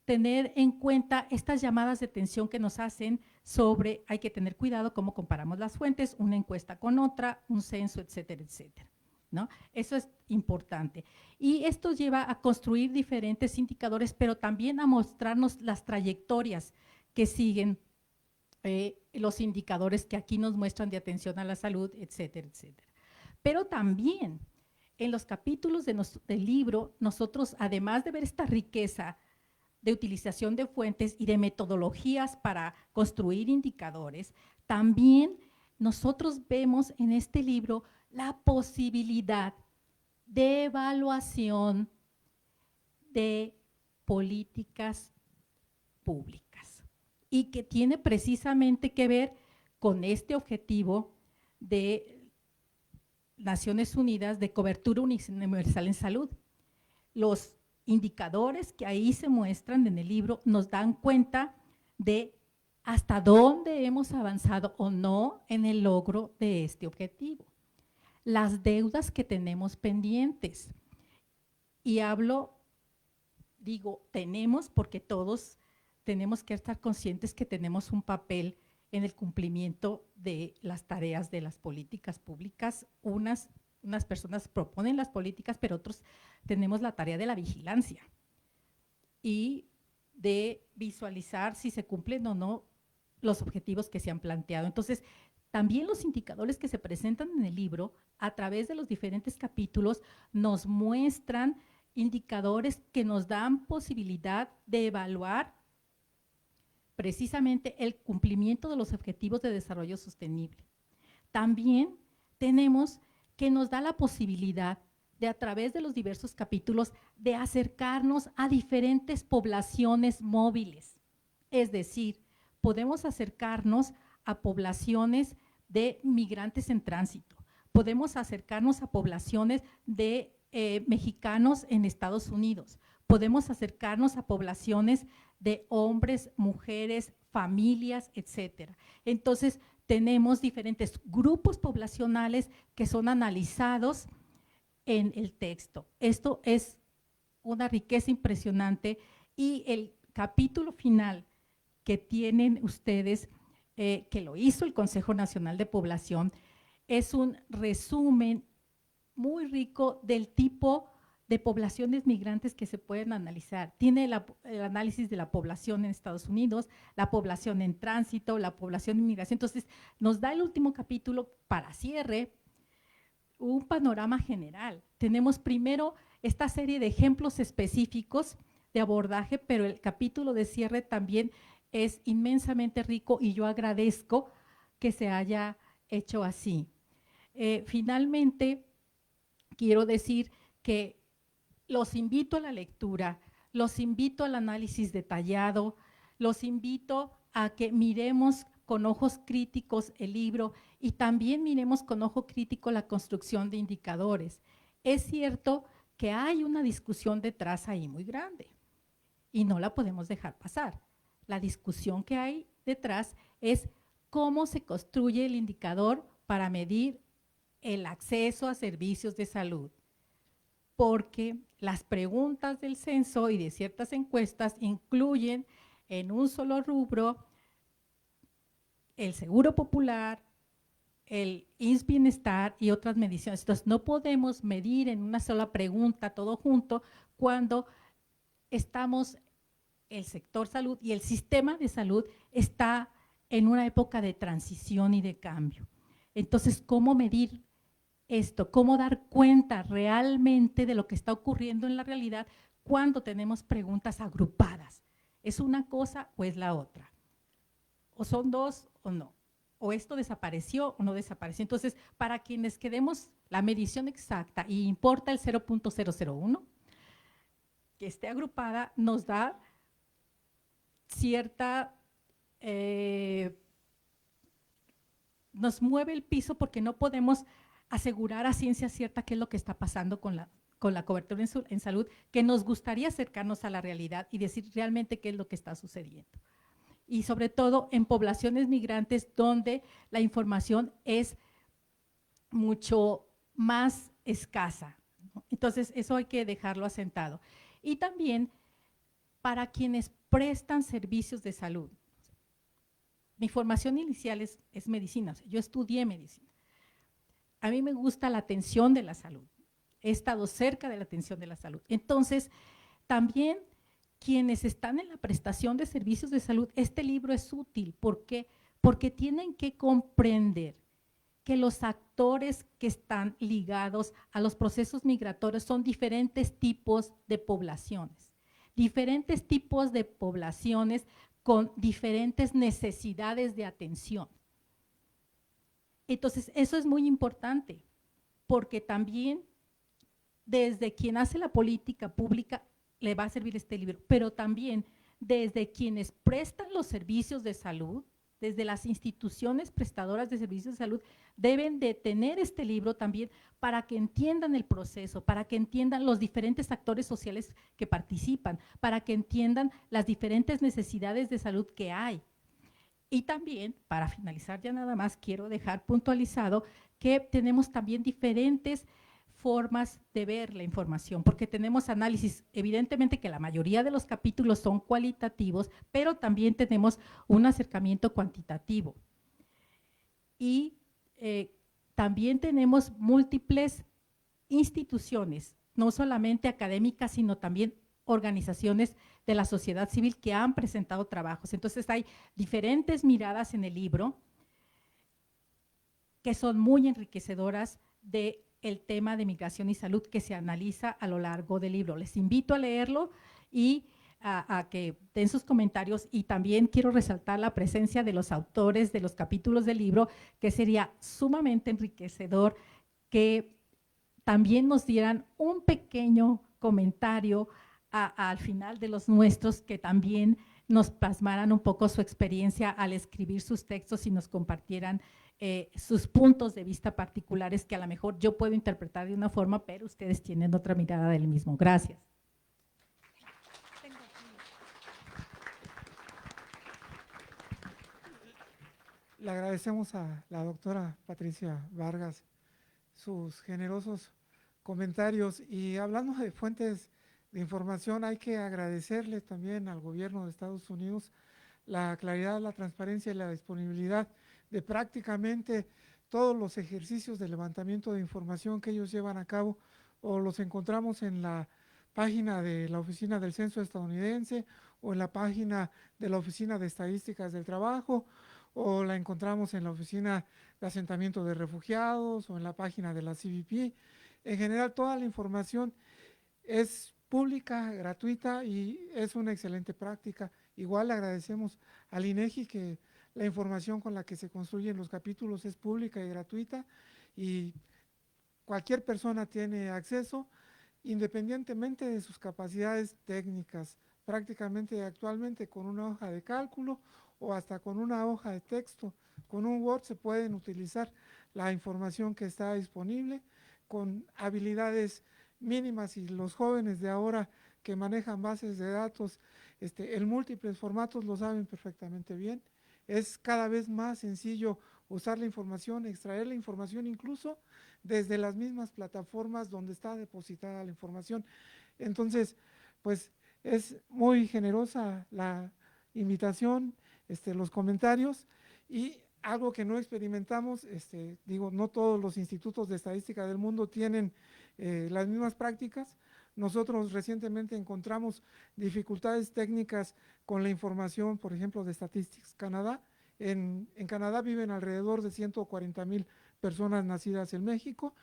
tener en cuenta estas llamadas de atención que nos hacen sobre, hay que tener cuidado cómo comparamos las fuentes, una encuesta con otra, un censo, etcétera, etcétera, ¿no? Eso es importante. Y esto lleva a construir diferentes indicadores, pero también a mostrarnos las trayectorias que siguen los indicadores que aquí nos muestran de atención a la salud, etcétera, etcétera. Pero también en los capítulos del libro, nosotros, además de ver esta riqueza de utilización de fuentes y de metodologías para construir indicadores, también nosotros vemos en este libro la posibilidad de evaluación de políticas públicas y que tiene precisamente que ver con este objetivo de Naciones Unidas de cobertura universal en salud. Los indicadores que ahí se muestran en el libro nos dan cuenta de hasta dónde hemos avanzado o no en el logro de este objetivo. Las deudas que tenemos pendientes. Y digo, tenemos porque todos tenemos que estar conscientes que tenemos un papel en el cumplimiento de las tareas de las políticas públicas. Unas personas proponen las políticas, pero otros tenemos la tarea de la vigilancia y de visualizar si se cumplen o no los objetivos que se han planteado. Entonces, también los indicadores que se presentan en el libro, a través de los diferentes capítulos, nos muestran indicadores que nos dan posibilidad de evaluar precisamente el cumplimiento de los objetivos de desarrollo sostenible. También tenemos que nos da la posibilidad de, a través de los diversos capítulos, de acercarnos a diferentes poblaciones móviles. Es decir, podemos acercarnos a poblaciones de migrantes en tránsito, podemos acercarnos a poblaciones de mexicanos en Estados Unidos, podemos acercarnos a poblaciones de hombres, mujeres, familias, etcétera. Entonces, tenemos diferentes grupos poblacionales que son analizados en el texto. Esto es una riqueza impresionante y el capítulo final que tienen ustedes, que lo hizo el Consejo Nacional de Población, es un resumen muy rico del tipo de poblaciones migrantes que se pueden analizar. Tiene el análisis de la población en Estados Unidos, la población en tránsito, la población en migración. Entonces, nos da el último capítulo para cierre un panorama general. Tenemos primero esta serie de ejemplos específicos de abordaje, pero el capítulo de cierre también es inmensamente rico y yo agradezco que se haya hecho así. Finalmente, quiero decir que los invito a la lectura, los invito al análisis detallado, los invito a que miremos con ojos críticos el libro y también miremos con ojo crítico la construcción de indicadores. Es cierto que hay una discusión detrás ahí muy grande y no la podemos dejar pasar. La discusión que hay detrás es cómo se construye el indicador para medir el acceso a servicios de salud, porque las preguntas del censo y de ciertas encuestas incluyen en un solo rubro el seguro popular, el INSS Bienestar y otras mediciones. Entonces, no podemos medir en una sola pregunta todo junto cuando estamos, el sector salud y el sistema de salud está en una época de transición y de cambio. Entonces, ¿cómo medir esto? ¿Cómo dar cuenta realmente de lo que está ocurriendo en la realidad cuando tenemos preguntas agrupadas? ¿Es una cosa o es la otra? ¿O son dos o no? ¿O esto desapareció o no desapareció? Entonces, para quienes queremos la medición exacta y importa el 0.001, que esté agrupada nos da cierta, nos mueve el piso porque no podemos asegurar a ciencia cierta qué es lo que está pasando con la cobertura en salud, que nos gustaría acercarnos a la realidad y decir realmente qué es lo que está sucediendo. Y sobre todo en poblaciones migrantes donde la información es mucho más escasa, ¿no? Entonces, eso hay que dejarlo asentado. Y también para quienes prestan servicios de salud. Mi formación inicial es medicina, o sea, yo estudié medicina. A mí me gusta la atención de la salud. He estado cerca de la atención de la salud. Entonces, también quienes están en la prestación de servicios de salud, este libro es útil. ¿Por qué? Porque tienen que comprender que los actores que están ligados a los procesos migratorios son diferentes tipos de poblaciones con diferentes necesidades de atención. Entonces, eso es muy importante, porque también desde quien hace la política pública le va a servir este libro, pero también desde quienes prestan los servicios de salud, desde las instituciones prestadoras de servicios de salud, deben de tener este libro también para que entiendan el proceso, para que entiendan los diferentes actores sociales que participan, para que entiendan las diferentes necesidades de salud que hay. Y también, para finalizar ya nada más, quiero dejar puntualizado que tenemos también diferentes formas de ver la información, porque tenemos análisis, evidentemente que la mayoría de los capítulos son cualitativos, pero también tenemos un acercamiento cuantitativo. Y también tenemos múltiples instituciones, no solamente académicas, sino también organizaciones de la sociedad civil que han presentado trabajos. Entonces hay diferentes miradas en el libro que son muy enriquecedoras de el tema de migración y salud que se analiza a lo largo del libro. Les invito a leerlo y a que den sus comentarios, y también quiero resaltar la presencia de los autores de los capítulos del libro, que sería sumamente enriquecedor que también nos dieran un pequeño comentario al final de los nuestros, que también nos plasmaran un poco su experiencia al escribir sus textos y nos compartieran sus puntos de vista particulares que a lo mejor yo puedo interpretar de una forma, pero ustedes tienen otra mirada del mismo. Gracias. Le agradecemos a la doctora Patricia Vargas sus generosos comentarios, y hablando de fuentes de información, hay que agradecerle también al gobierno de Estados Unidos la claridad, la transparencia y la disponibilidad de prácticamente todos los ejercicios de levantamiento de información que ellos llevan a cabo, o los encontramos en la página de la Oficina del Censo estadounidense, o en la página de la Oficina de Estadísticas del Trabajo, o la encontramos en la Oficina de Asentamiento de Refugiados, o en la página de la CBP. En general, toda la información es pública, gratuita, y es una excelente práctica. Igual le agradecemos al INEGI que la información con la que se construyen los capítulos es pública y gratuita, y cualquier persona tiene acceso, independientemente de sus capacidades técnicas. Prácticamente actualmente con una hoja de cálculo o hasta con una hoja de texto, con un Word se pueden utilizar la información que está disponible con habilidades mínimas, y los jóvenes de ahora que manejan bases de datos en múltiples formatos lo saben perfectamente bien. Es cada vez más sencillo usar la información, extraer la información incluso desde las mismas plataformas donde está depositada la información. Entonces, pues es muy generosa la invitación, los comentarios, y algo que no experimentamos, digo, no todos los institutos de estadística del mundo tienen las mismas prácticas. Nosotros recientemente encontramos dificultades técnicas con la información, por ejemplo, de Statistics Canadá. En Canadá viven alrededor de 140,000 personas nacidas en México,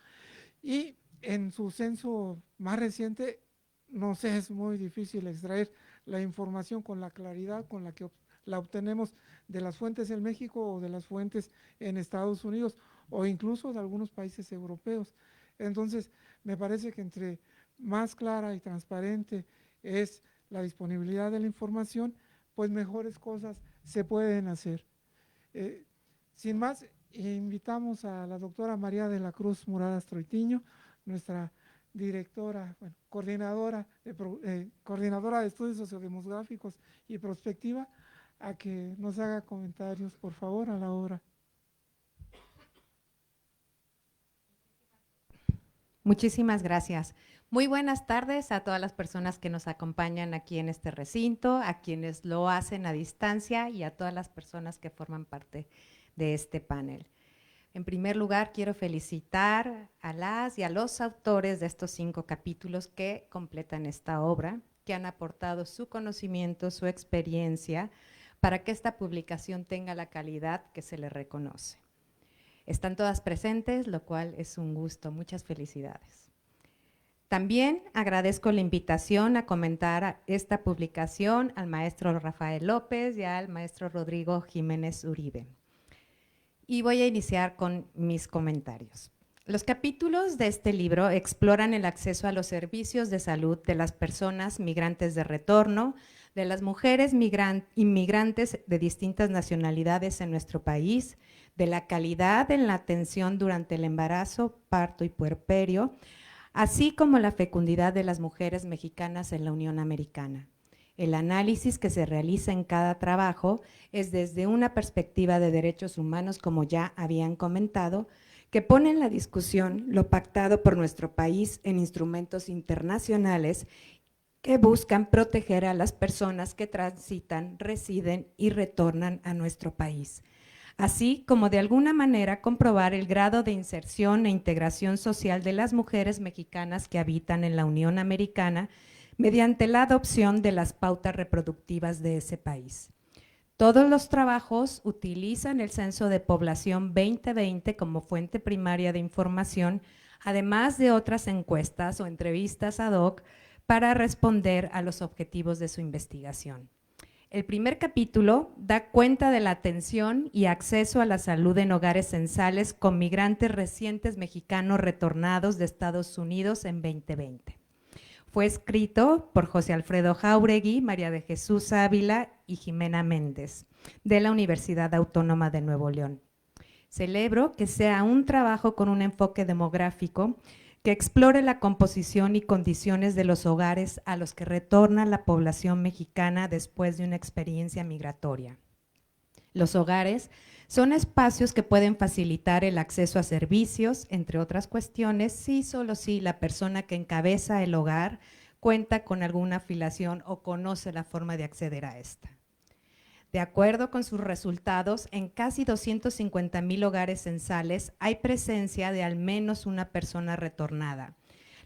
y en su censo más reciente nos es muy difícil extraer la información con la claridad con la que la obtenemos de las fuentes en México o de las fuentes en Estados Unidos o incluso de algunos países europeos. Entonces, me parece que entre más clara y transparente es la disponibilidad de la información, pues mejores cosas se pueden hacer. Sin más, invitamos a la doctora María de la Cruz Muradas Troitiño, nuestra directora, bueno, coordinadora de estudios sociodemográficos y prospectiva, a que nos haga comentarios, por favor, a la hora. Muchísimas gracias. Muy buenas tardes a todas las personas que nos acompañan aquí en este recinto, a quienes lo hacen a distancia y a todas las personas que forman parte de este panel. En primer lugar, quiero felicitar a las y a los autores de estos 5 capítulos que completan esta obra, que han aportado su conocimiento, su experiencia, para que esta publicación tenga la calidad que se le reconoce. Están todas presentes, lo cual es un gusto. Muchas felicidades. También agradezco la invitación a comentar esta publicación al maestro Rafael López y al maestro Rodrigo Jiménez Uribe. Y voy a iniciar con mis comentarios. Los capítulos de este libro exploran el acceso a los servicios de salud de las personas migrantes de retorno, de las mujeres inmigrantes de distintas nacionalidades en nuestro país, de la calidad en la atención durante el embarazo, parto y puerperio, así como la fecundidad de las mujeres mexicanas en la Unión Americana. El análisis que se realiza en cada trabajo es desde una perspectiva de derechos humanos, como ya habían comentado, que pone en la discusión lo pactado por nuestro país en instrumentos internacionales que buscan proteger a las personas que transitan, residen y retornan a nuestro país, así como de alguna manera comprobar el grado de inserción e integración social de las mujeres mexicanas que habitan en la Unión Americana mediante la adopción de las pautas reproductivas de ese país. Todos los trabajos utilizan el Censo de Población 2020 como fuente primaria de información, además de otras encuestas o entrevistas ad hoc para responder a los objetivos de su investigación. El primer capítulo da cuenta de la atención y acceso a la salud en hogares censales con migrantes recientes mexicanos retornados de Estados Unidos en 2020. Fue escrito por José Alfredo Jáuregui, María de Jesús Ávila y Jimena Méndez, de la Universidad Autónoma de Nuevo León. Celebro que sea un trabajo con un enfoque demográfico que explore la composición y condiciones de los hogares a los que retorna la población mexicana después de una experiencia migratoria. Los hogares son espacios que pueden facilitar el acceso a servicios, entre otras cuestiones, si solo si la persona que encabeza el hogar cuenta con alguna afiliación o conoce la forma de acceder a esta. De acuerdo con sus resultados, en casi 250,000 hogares censales hay presencia de al menos una persona retornada.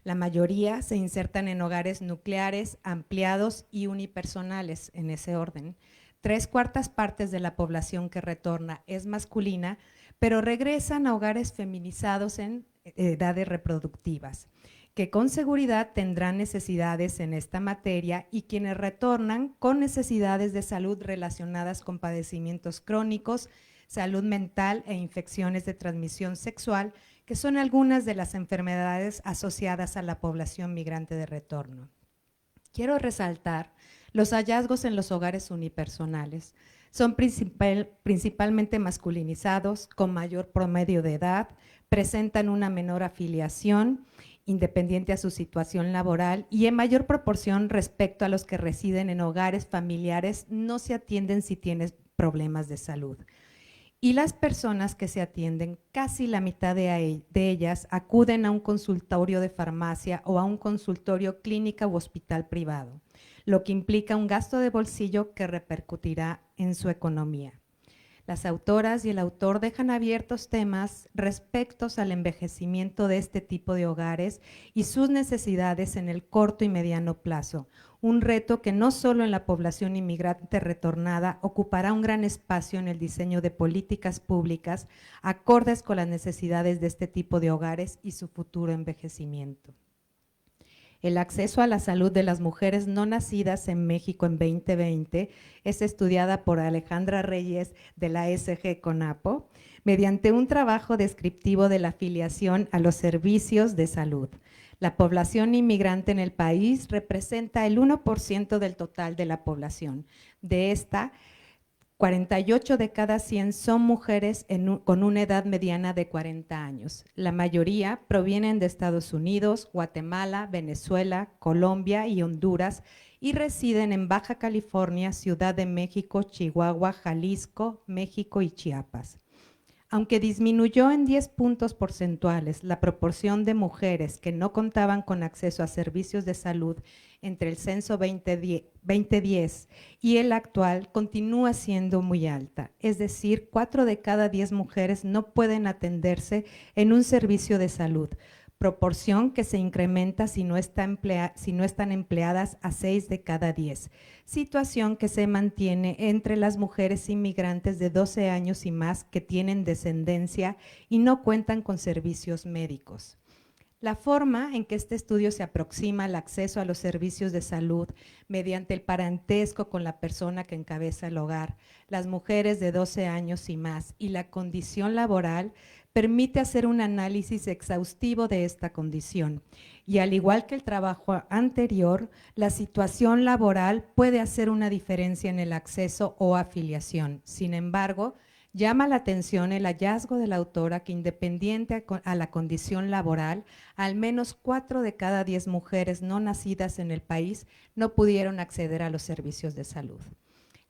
La mayoría se insertan en hogares nucleares, ampliados y unipersonales, en ese orden. 3/4 partes de la población que retorna es masculina, pero regresan a hogares feminizados en edades reproductivas, que con seguridad tendrán necesidades en esta materia y quienes retornan con necesidades de salud relacionadas con padecimientos crónicos, salud mental e infecciones de transmisión sexual, que son algunas de las enfermedades asociadas a la población migrante de retorno. Quiero resaltar los hallazgos en los hogares unipersonales. Son principalmente masculinizados, con mayor promedio de edad, presentan una menor afiliación independiente a su situación laboral y en mayor proporción respecto a los que residen en hogares familiares no se atienden si tienen problemas de salud. Y las personas que se atienden, casi la mitad de ellas acuden a un consultorio de farmacia o a un consultorio clínica u hospital privado, lo que implica un gasto de bolsillo que repercutirá en su economía. Las autoras y el autor dejan abiertos temas respecto al envejecimiento de este tipo de hogares y sus necesidades en el corto y mediano plazo, un reto que no solo en la población inmigrante retornada ocupará un gran espacio en el diseño de políticas públicas acordes con las necesidades de este tipo de hogares y su futuro envejecimiento. El acceso a la salud de las mujeres no nacidas en México en 2020 es estudiada por Alejandra Reyes de la SG CONAPO mediante un trabajo descriptivo de la afiliación a los servicios de salud. La población inmigrante en el país representa el 1% del total de la población. De esta, 48 de cada 100 son mujeres con una edad mediana de 40 años. La mayoría provienen de Estados Unidos, Guatemala, Venezuela, Colombia y Honduras y residen en Baja California, Ciudad de México, Chihuahua, Jalisco, México y Chiapas. Aunque disminuyó en 10 puntos porcentuales la proporción de mujeres que no contaban con acceso a servicios de salud entre el censo 2010 y el actual, continúa siendo muy alta. Es decir, 4 de cada 10 mujeres no pueden atenderse en un servicio de salud, proporción que se incrementa si no están empleadas a 6 de cada 10, situación que se mantiene entre las mujeres inmigrantes de 12 años y más que tienen descendencia y no cuentan con servicios médicos. La forma en que este estudio se aproxima al acceso a los servicios de salud mediante el parentesco con la persona que encabeza el hogar, las mujeres de 12 años y más y la condición laboral permite hacer un análisis exhaustivo de esta condición. Y al igual que el trabajo anterior, la situación laboral puede hacer una diferencia en el acceso o afiliación. Sin embargo, llama la atención el hallazgo de la autora que, independiente a la condición laboral, al menos 4 de cada 10 mujeres no nacidas en el país no pudieron acceder a los servicios de salud.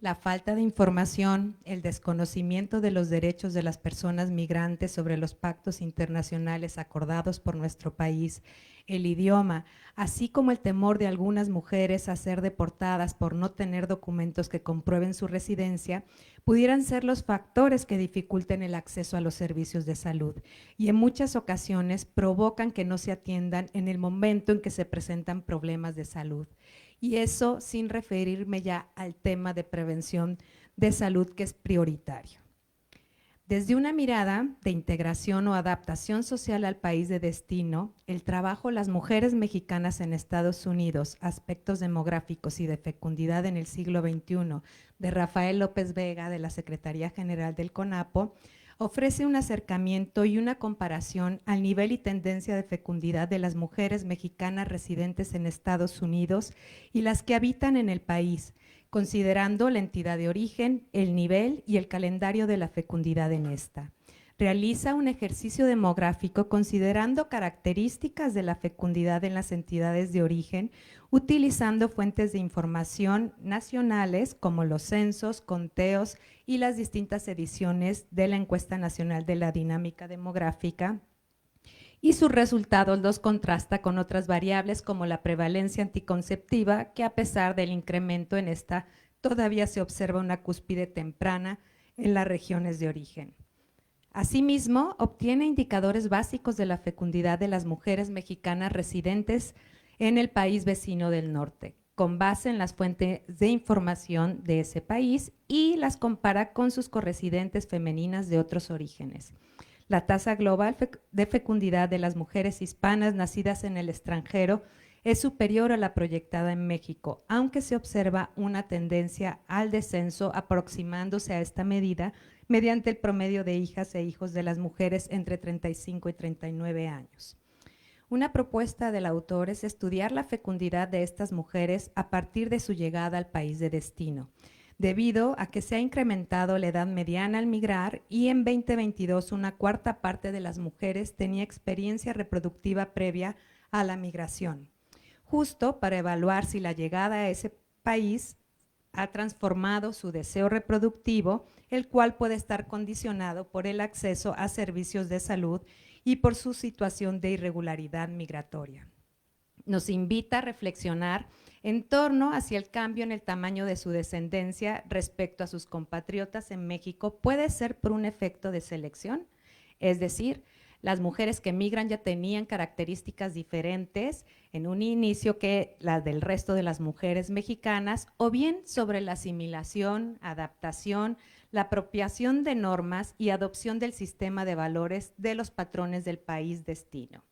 La falta de información, el desconocimiento de los derechos de las personas migrantes sobre los pactos internacionales acordados por nuestro país, el idioma, así como el temor de algunas mujeres a ser deportadas por no tener documentos que comprueben su residencia, pudieran ser los factores que dificulten el acceso a los servicios de salud y en muchas ocasiones provocan que no se atiendan en el momento en que se presentan problemas de salud. Y eso sin referirme ya al tema de prevención de salud, que es prioritario. Desde una mirada de integración o adaptación social al país de destino, el trabajo de las mujeres mexicanas en Estados Unidos, aspectos demográficos y de fecundidad en el siglo XXI, de Rafael López Vega, de la Secretaría General del CONAPO, ofrece un acercamiento y una comparación al nivel y tendencia de fecundidad de las mujeres mexicanas residentes en Estados Unidos y las que habitan en el país, considerando la entidad de origen, el nivel y el calendario de la fecundidad en esta. Realiza un ejercicio demográfico considerando características de la fecundidad en las entidades de origen, utilizando fuentes de información nacionales como los censos, conteos y las distintas ediciones de la Encuesta Nacional de la Dinámica Demográfica, y sus resultados los contrasta con otras variables como la prevalencia anticonceptiva, que a pesar del incremento en esta, todavía se observa una cúspide temprana en las regiones de origen. Asimismo, obtiene indicadores básicos de la fecundidad de las mujeres mexicanas residentes en el país vecino del norte, con base en las fuentes de información de ese país y las compara con sus corresidentes femeninas de otros orígenes. La tasa global de fecundidad de las mujeres hispanas nacidas en el extranjero es superior a la proyectada en México, aunque se observa una tendencia al descenso aproximándose a esta medida mediante el promedio de hijas e hijos de las mujeres entre 35 y 39 años. Una propuesta del autor es estudiar la fecundidad de estas mujeres a partir de su llegada al país de destino, debido a que se ha incrementado la edad mediana al migrar y en 2022 una cuarta parte de las mujeres tenía experiencia reproductiva previa a la migración, justo para evaluar si la llegada a ese país ha transformado su deseo reproductivo, el cual puede estar condicionado por el acceso a servicios de salud y por su situación de irregularidad migratoria. Nos invita a reflexionar en torno hacia el cambio en el tamaño de su descendencia respecto a sus compatriotas en México puede ser por un efecto de selección, es decir, las mujeres que migran ya tenían características diferentes en un inicio que las del resto de las mujeres mexicanas, o bien sobre la asimilación, adaptación, la apropiación de normas y adopción del sistema de valores de los patrones del país destino.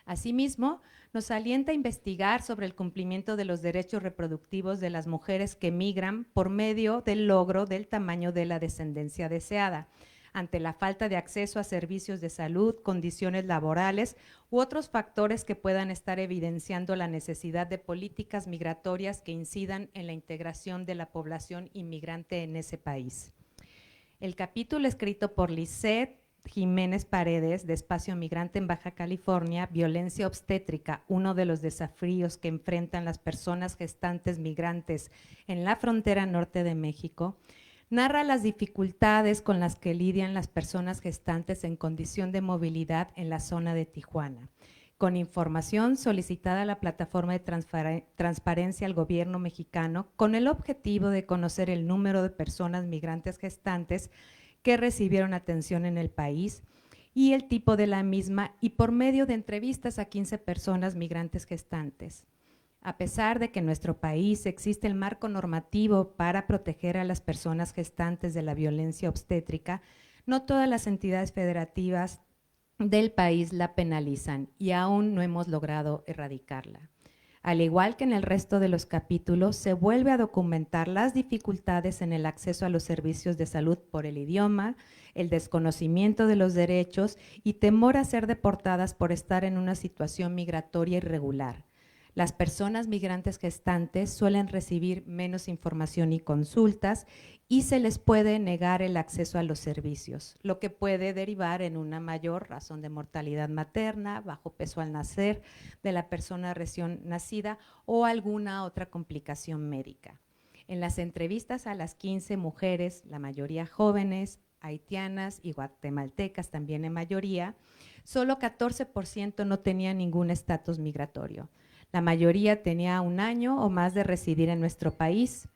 Asimismo, nos alienta a investigar sobre el cumplimiento de los derechos reproductivos de las mujeres que migran por medio del logro del tamaño de la descendencia deseada, ante la falta de acceso a servicios de salud, condiciones laborales u otros factores que puedan estar evidenciando la necesidad de políticas migratorias que incidan en la integración de la población inmigrante en ese país. El capítulo escrito por Lisette Jiménez Paredes, de Espacio Migrante en Baja California, Violencia obstétrica, uno de los desafíos que enfrentan las personas gestantes migrantes en la frontera norte de México, narra las dificultades con las que lidian las personas gestantes en condición de movilidad en la zona de Tijuana. Con información solicitada a la plataforma de transparencia al gobierno mexicano, con el objetivo de conocer el número de personas migrantes gestantes que recibieron atención en el país y el tipo de la misma, y por medio de entrevistas a 15 personas migrantes gestantes. A pesar de que en nuestro país existe el marco normativo para proteger a las personas gestantes de la violencia obstétrica, no todas las entidades federativas del país la penalizan y aún no hemos logrado erradicarla. Al igual que en el resto de los capítulos, se vuelve a documentar las dificultades en el acceso a los servicios de salud por el idioma, el desconocimiento de los derechos y temor a ser deportadas por estar en una situación migratoria irregular. Las personas migrantes gestantes suelen recibir menos información y consultas y se les puede negar el acceso a los servicios, lo que puede derivar en una mayor razón de mortalidad materna, bajo peso al nacer de la persona recién nacida o alguna otra complicación médica. En las entrevistas a las 15 mujeres, la mayoría jóvenes, haitianas y guatemaltecas también en mayoría, solo 14% no tenía ningún estatus migratorio. La mayoría tenía 1 año o más de residir en nuestro país.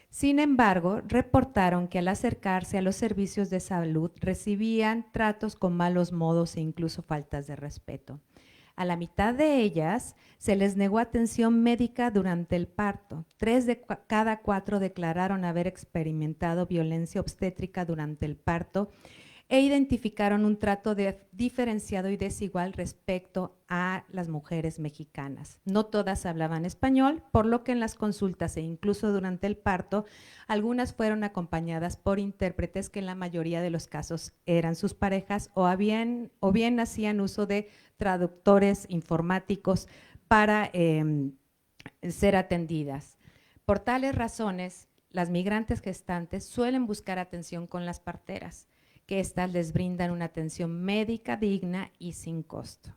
Sin embargo, reportaron que al acercarse a los servicios de salud recibían tratos con malos modos e incluso faltas de respeto. A la mitad de ellas se les negó atención médica durante el parto. 3 de cada 4 declararon haber experimentado violencia obstétrica durante el parto e identificaron un trato diferenciado y desigual respecto a las mujeres mexicanas. No todas hablaban español, por lo que en las consultas e incluso durante el parto, algunas fueron acompañadas por intérpretes que en la mayoría de los casos eran sus parejas o bien hacían uso de traductores informáticos para ser atendidas. Por tales razones, las migrantes gestantes suelen buscar atención con las parteras, que éstas les brindan una atención médica digna y sin costo.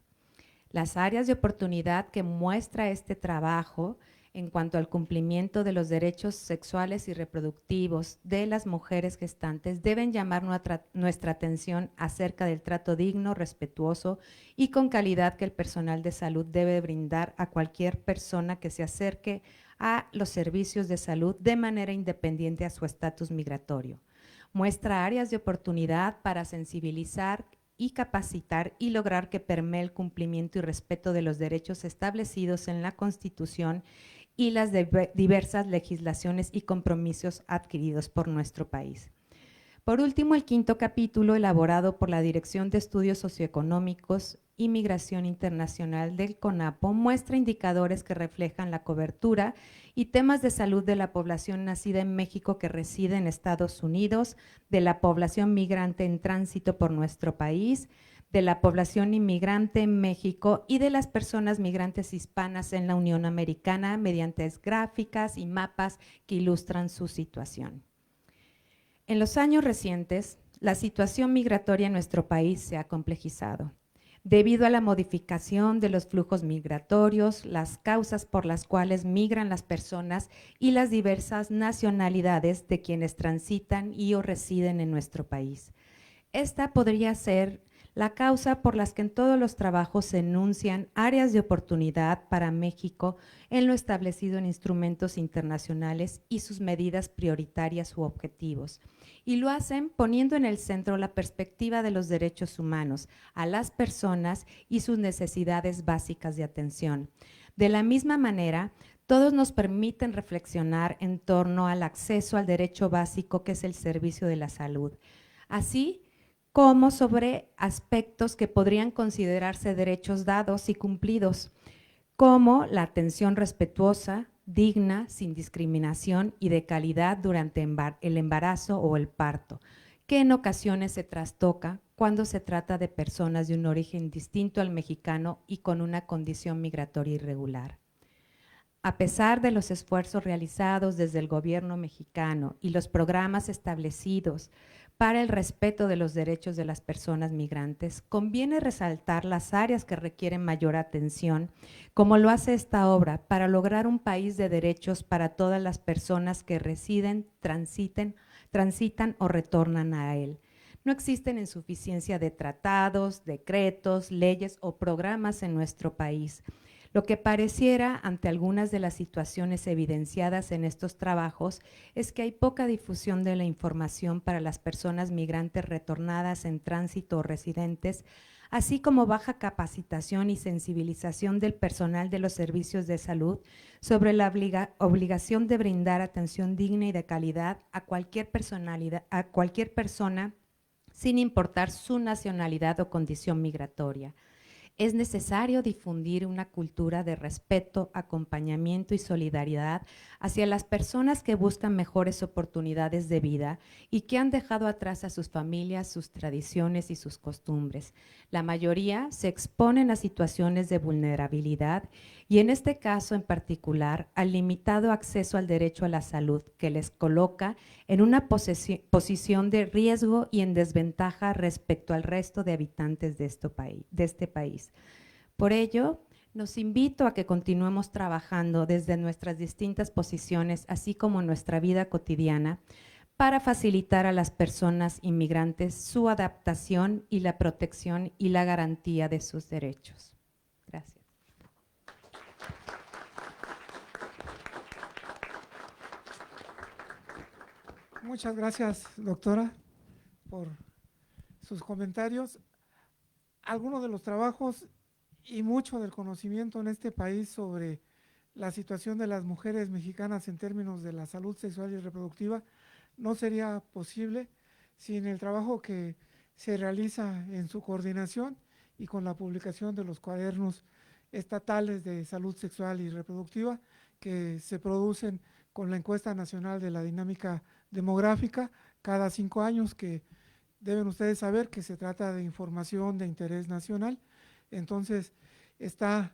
Las áreas de oportunidad que muestra este trabajo en cuanto al cumplimiento de los derechos sexuales y reproductivos de las mujeres gestantes deben llamar nuestra atención acerca del trato digno, respetuoso y con calidad que el personal de salud debe brindar a cualquier persona que se acerque a los servicios de salud de manera independiente a su estatus migratorio. Muestra áreas de oportunidad para sensibilizar y capacitar y lograr que permee el cumplimiento y respeto de los derechos establecidos en la Constitución y las diversas legislaciones y compromisos adquiridos por nuestro país. Por último, el 5º capítulo, elaborado por la Dirección de Estudios Socioeconómicos y Migración Internacional del CONAPO, muestra indicadores que reflejan la cobertura y temas de salud de la población nacida en México que reside en Estados Unidos, de la población migrante en tránsito por nuestro país, de la población inmigrante en México y de las personas migrantes hispanas en la Unión Americana mediante gráficas y mapas que ilustran su situación. En los años recientes, la situación migratoria en nuestro país se ha complejizado. Debido a la modificación de los flujos migratorios, las causas por las cuales migran las personas y las diversas nacionalidades de quienes transitan y o residen en nuestro país. Esta podría ser la causa por las que en todos los trabajos se enuncian áreas de oportunidad para México en lo establecido en instrumentos internacionales y sus medidas prioritarias u objetivos. Y lo hacen poniendo en el centro la perspectiva de los derechos humanos, a las personas y sus necesidades básicas de atención. De la misma manera, todos nos permiten reflexionar en torno al acceso al derecho básico que es el servicio de la salud. Así como sobre aspectos que podrían considerarse derechos dados y cumplidos, como la atención respetuosa, digna, sin discriminación y de calidad durante el embarazo o el parto, que en ocasiones se trastoca cuando se trata de personas de un origen distinto al mexicano y con una condición migratoria irregular. A pesar de los esfuerzos realizados desde el gobierno mexicano y los programas establecidos para el respeto de los derechos de las personas migrantes, conviene resaltar las áreas que requieren mayor atención, como lo hace esta obra, para lograr un país de derechos para todas las personas que residen, transitan o retornan a él. No existen insuficiencia de tratados, decretos, leyes o programas en nuestro país. Lo que pareciera ante algunas de las situaciones evidenciadas en estos trabajos es que hay poca difusión de la información para las personas migrantes retornadas en tránsito o residentes, así como baja capacitación y sensibilización del personal de los servicios de salud sobre la obligación de brindar atención digna y de calidad a cualquier persona sin importar su nacionalidad o condición migratoria. Es necesario difundir una cultura de respeto, acompañamiento y solidaridad hacia las personas que buscan mejores oportunidades de vida y que han dejado atrás a sus familias, sus tradiciones y sus costumbres. La mayoría se exponen a situaciones de vulnerabilidad y en este caso en particular al limitado acceso al derecho a la salud que les coloca en una posición de riesgo y en desventaja respecto al resto de habitantes de este país. Por ello, los invito a que continuemos trabajando desde nuestras distintas posiciones, así como nuestra vida cotidiana, para facilitar a las personas inmigrantes su adaptación y la protección y la garantía de sus derechos. Gracias. Muchas gracias, doctora, por sus comentarios. Algunos de los trabajos y mucho del conocimiento en este país sobre la situación de las mujeres mexicanas en términos de la salud sexual y reproductiva no sería posible sin el trabajo que se realiza en su coordinación y con la publicación de los cuadernos estatales de salud sexual y reproductiva que se producen con la encuesta nacional de la dinámica demográfica cada 5 años, que deben ustedes saber que se trata de información de interés nacional. Entonces está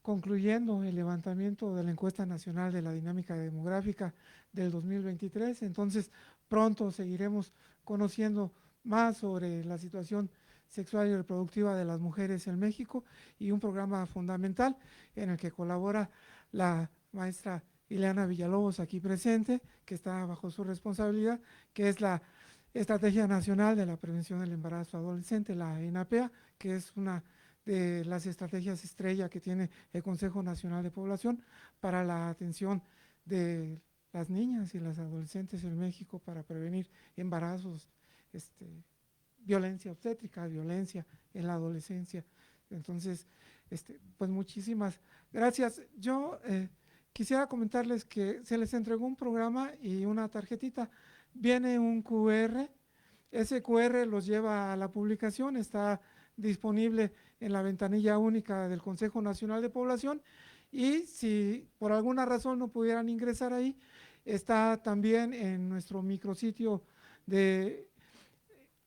concluyendo el levantamiento de la encuesta nacional de la dinámica demográfica del 2023, entonces pronto seguiremos conociendo más sobre la situación sexual y reproductiva de las mujeres en México, y un programa fundamental en el que colabora la maestra Ileana Villalobos aquí presente, que está bajo su responsabilidad, que es la Estrategia Nacional de la Prevención del Embarazo Adolescente, la ENAPEA, que es una de las estrategias estrella que tiene el Consejo Nacional de Población para la atención de las niñas y las adolescentes en México para prevenir embarazos, violencia obstétrica, violencia en la adolescencia. Entonces, pues muchísimas gracias. Yo quisiera comentarles que se les entregó un programa y una tarjetita. Viene un QR, ese QR los lleva a la publicación, está disponible en la ventanilla única del Consejo Nacional de Población, y si por alguna razón no pudieran ingresar ahí, está también en nuestro micrositio de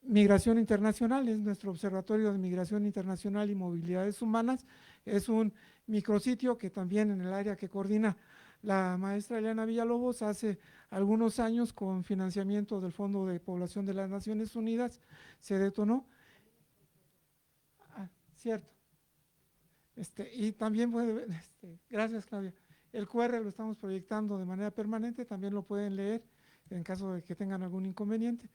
Migración Internacional, es nuestro Observatorio de Migración Internacional y Movilidades Humanas. Es un micrositio que también en el área que coordina la maestra Ileana Villalobos hace algunos años, con financiamiento del Fondo de Población de las Naciones Unidas, se detonó. Cierto. Y también puede, gracias Claudia, el QR lo estamos proyectando de manera permanente, también lo pueden leer en caso de que tengan algún inconveniente.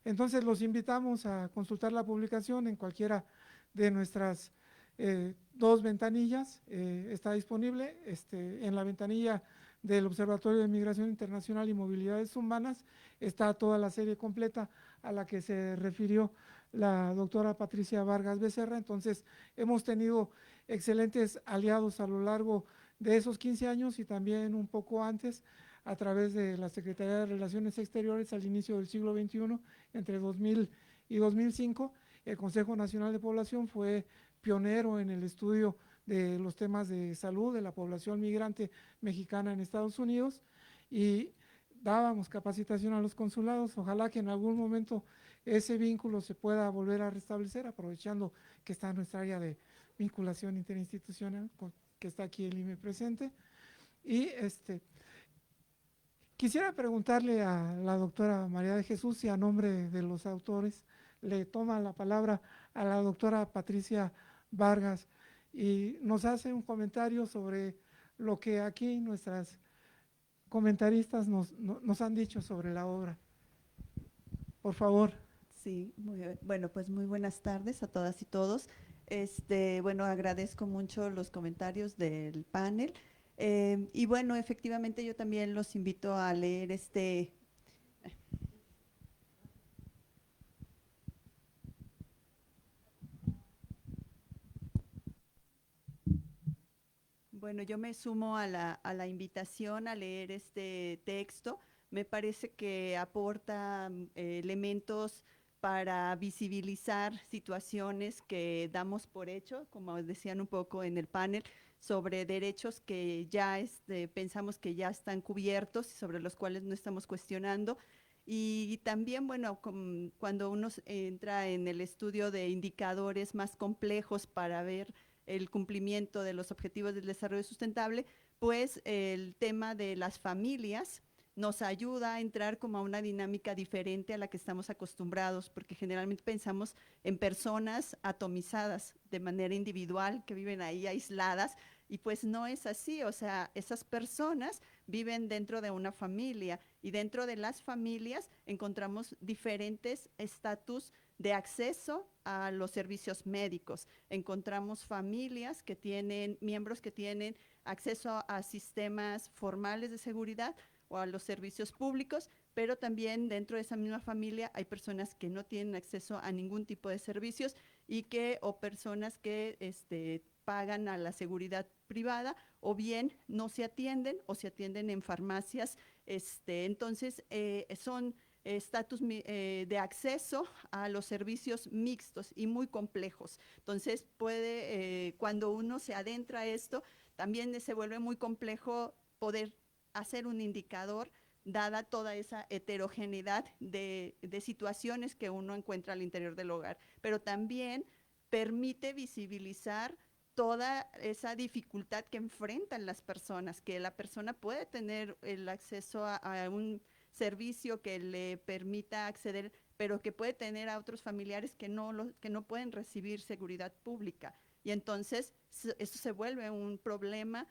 Entonces los invitamos a consultar la publicación en cualquiera de nuestras 2 ventanillas. Está disponible en la ventanilla del Observatorio de Migración Internacional y Movilidades Humanas, está toda la serie completa a la que se refirió la doctora Patricia Vargas Becerra. Entonces hemos tenido excelentes aliados a lo largo de esos 15 años y también un poco antes, a través de la Secretaría de Relaciones Exteriores al inicio del siglo XXI, entre 2000 y 2005, el Consejo Nacional de Población fue pionero en el estudio de los temas de salud de la población migrante mexicana en Estados Unidos, y dábamos capacitación a los consulados. Ojalá que en algún momento ese vínculo se pueda volver a restablecer, aprovechando que está nuestra área de vinculación interinstitucional, que está aquí el IME presente. Y quisiera preguntarle a la doctora María de Jesús si a nombre de los autores le toma la palabra a la doctora Patricia Vargas y nos hace un comentario sobre lo que aquí nuestras comentaristas nos han dicho sobre la obra. Por favor. Sí, bueno, pues muy buenas tardes a todas y todos. Bueno, agradezco mucho los comentarios del panel. Y bueno, efectivamente yo también los invito a leer Bueno, yo me sumo a la invitación a leer este texto. Me parece que aporta elementos para visibilizar situaciones que damos por hecho, como decían un poco en el panel, sobre derechos que ya pensamos que ya están cubiertos y sobre los cuales no estamos cuestionando. Y también, bueno, cuando uno entra en el estudio de indicadores más complejos para ver el cumplimiento de los objetivos del desarrollo sustentable, pues el tema de las familias nos ayuda a entrar como a una dinámica diferente a la que estamos acostumbrados, porque generalmente pensamos en personas atomizadas de manera individual, que viven ahí aisladas, y pues no es así. O sea, esas personas viven dentro de una familia, y dentro de las familias encontramos diferentes estatus de acceso a los servicios médicos. Encontramos familias que tienen, miembros que tienen acceso a sistemas formales de seguridad o a los servicios públicos, pero también dentro de esa misma familia hay personas que no tienen acceso a ningún tipo de servicios o personas que pagan a la seguridad privada, o bien no se atienden o se atienden en farmacias. Entonces, son estatus de acceso a los servicios mixtos y muy complejos. Entonces, cuando uno se adentra a esto, también se vuelve muy complejo poder hacer un indicador, dada toda esa heterogeneidad de situaciones que uno encuentra al interior del hogar, pero también permite visibilizar toda esa dificultad que enfrentan las personas, que la persona puede tener el acceso a un servicio que le permita acceder, pero que puede tener a otros familiares que no pueden recibir seguridad pública. Y entonces eso se vuelve un problema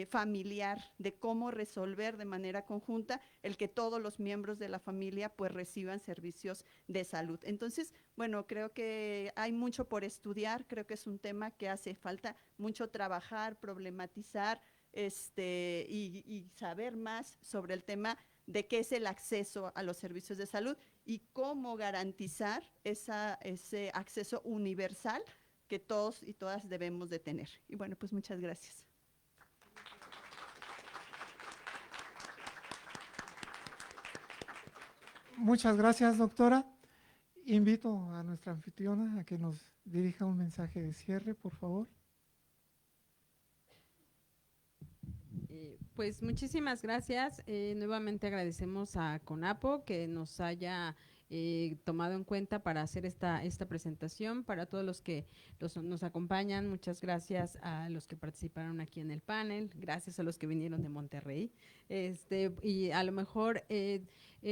familiar de cómo resolver de manera conjunta el que todos los miembros de la familia pues reciban servicios de salud. Entonces, bueno, creo que hay mucho por estudiar, creo que es un tema que hace falta mucho trabajar, problematizar y saber más sobre el tema de qué es el acceso a los servicios de salud y cómo garantizar ese acceso universal que todos y todas debemos de tener. Y bueno, pues muchas gracias. Muchas gracias, doctora. Invito a nuestra anfitriona a que nos dirija un mensaje de cierre, por favor. Pues muchísimas gracias. Nuevamente agradecemos a CONAPO que nos haya tomado en cuenta para hacer esta presentación. Para todos los que nos acompañan, muchas gracias a los que participaron aquí en el panel, gracias a los que vinieron de Monterrey. Y a lo mejor,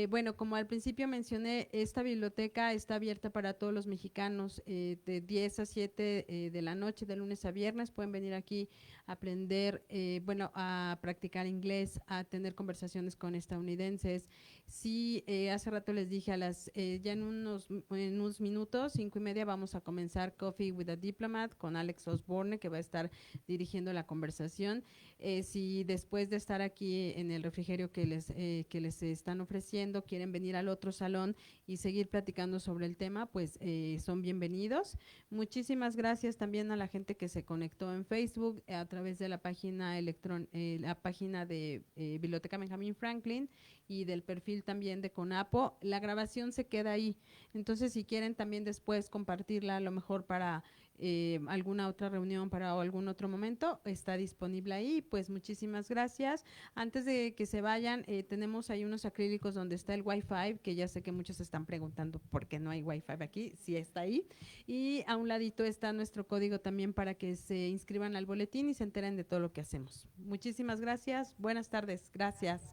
bueno, como al principio mencioné, esta biblioteca está abierta para todos los mexicanos de 10 a 7 de la noche, de lunes a viernes. Pueden venir aquí a aprender, bueno, a practicar inglés, a tener conversaciones con estadounidenses. Sí, hace rato les dije ya en unos minutos, 5:30, vamos a comenzar Coffee with a Diplomat con Alex Osborne, que va a estar dirigiendo la conversación. Si después de estar aquí en el refrigerio que les están ofreciendo, quieren venir al otro salón y seguir platicando sobre el tema, pues son bienvenidos. Muchísimas gracias también a la gente que se conectó en Facebook a través de la página de Biblioteca Benjamin Franklin y del perfil también de CONAPO. La grabación se queda ahí, entonces si quieren también después compartirla, a lo mejor para alguna otra reunión para algún otro momento, está disponible ahí. Pues muchísimas gracias. Antes de que se vayan, tenemos ahí unos acrílicos donde está el Wi-Fi, que ya sé que muchos se están preguntando por qué no hay Wi-Fi aquí, sí está ahí. Y a un ladito está nuestro código también para que se inscriban al boletín y se enteren de todo lo que hacemos. Muchísimas gracias. Buenas tardes. Gracias.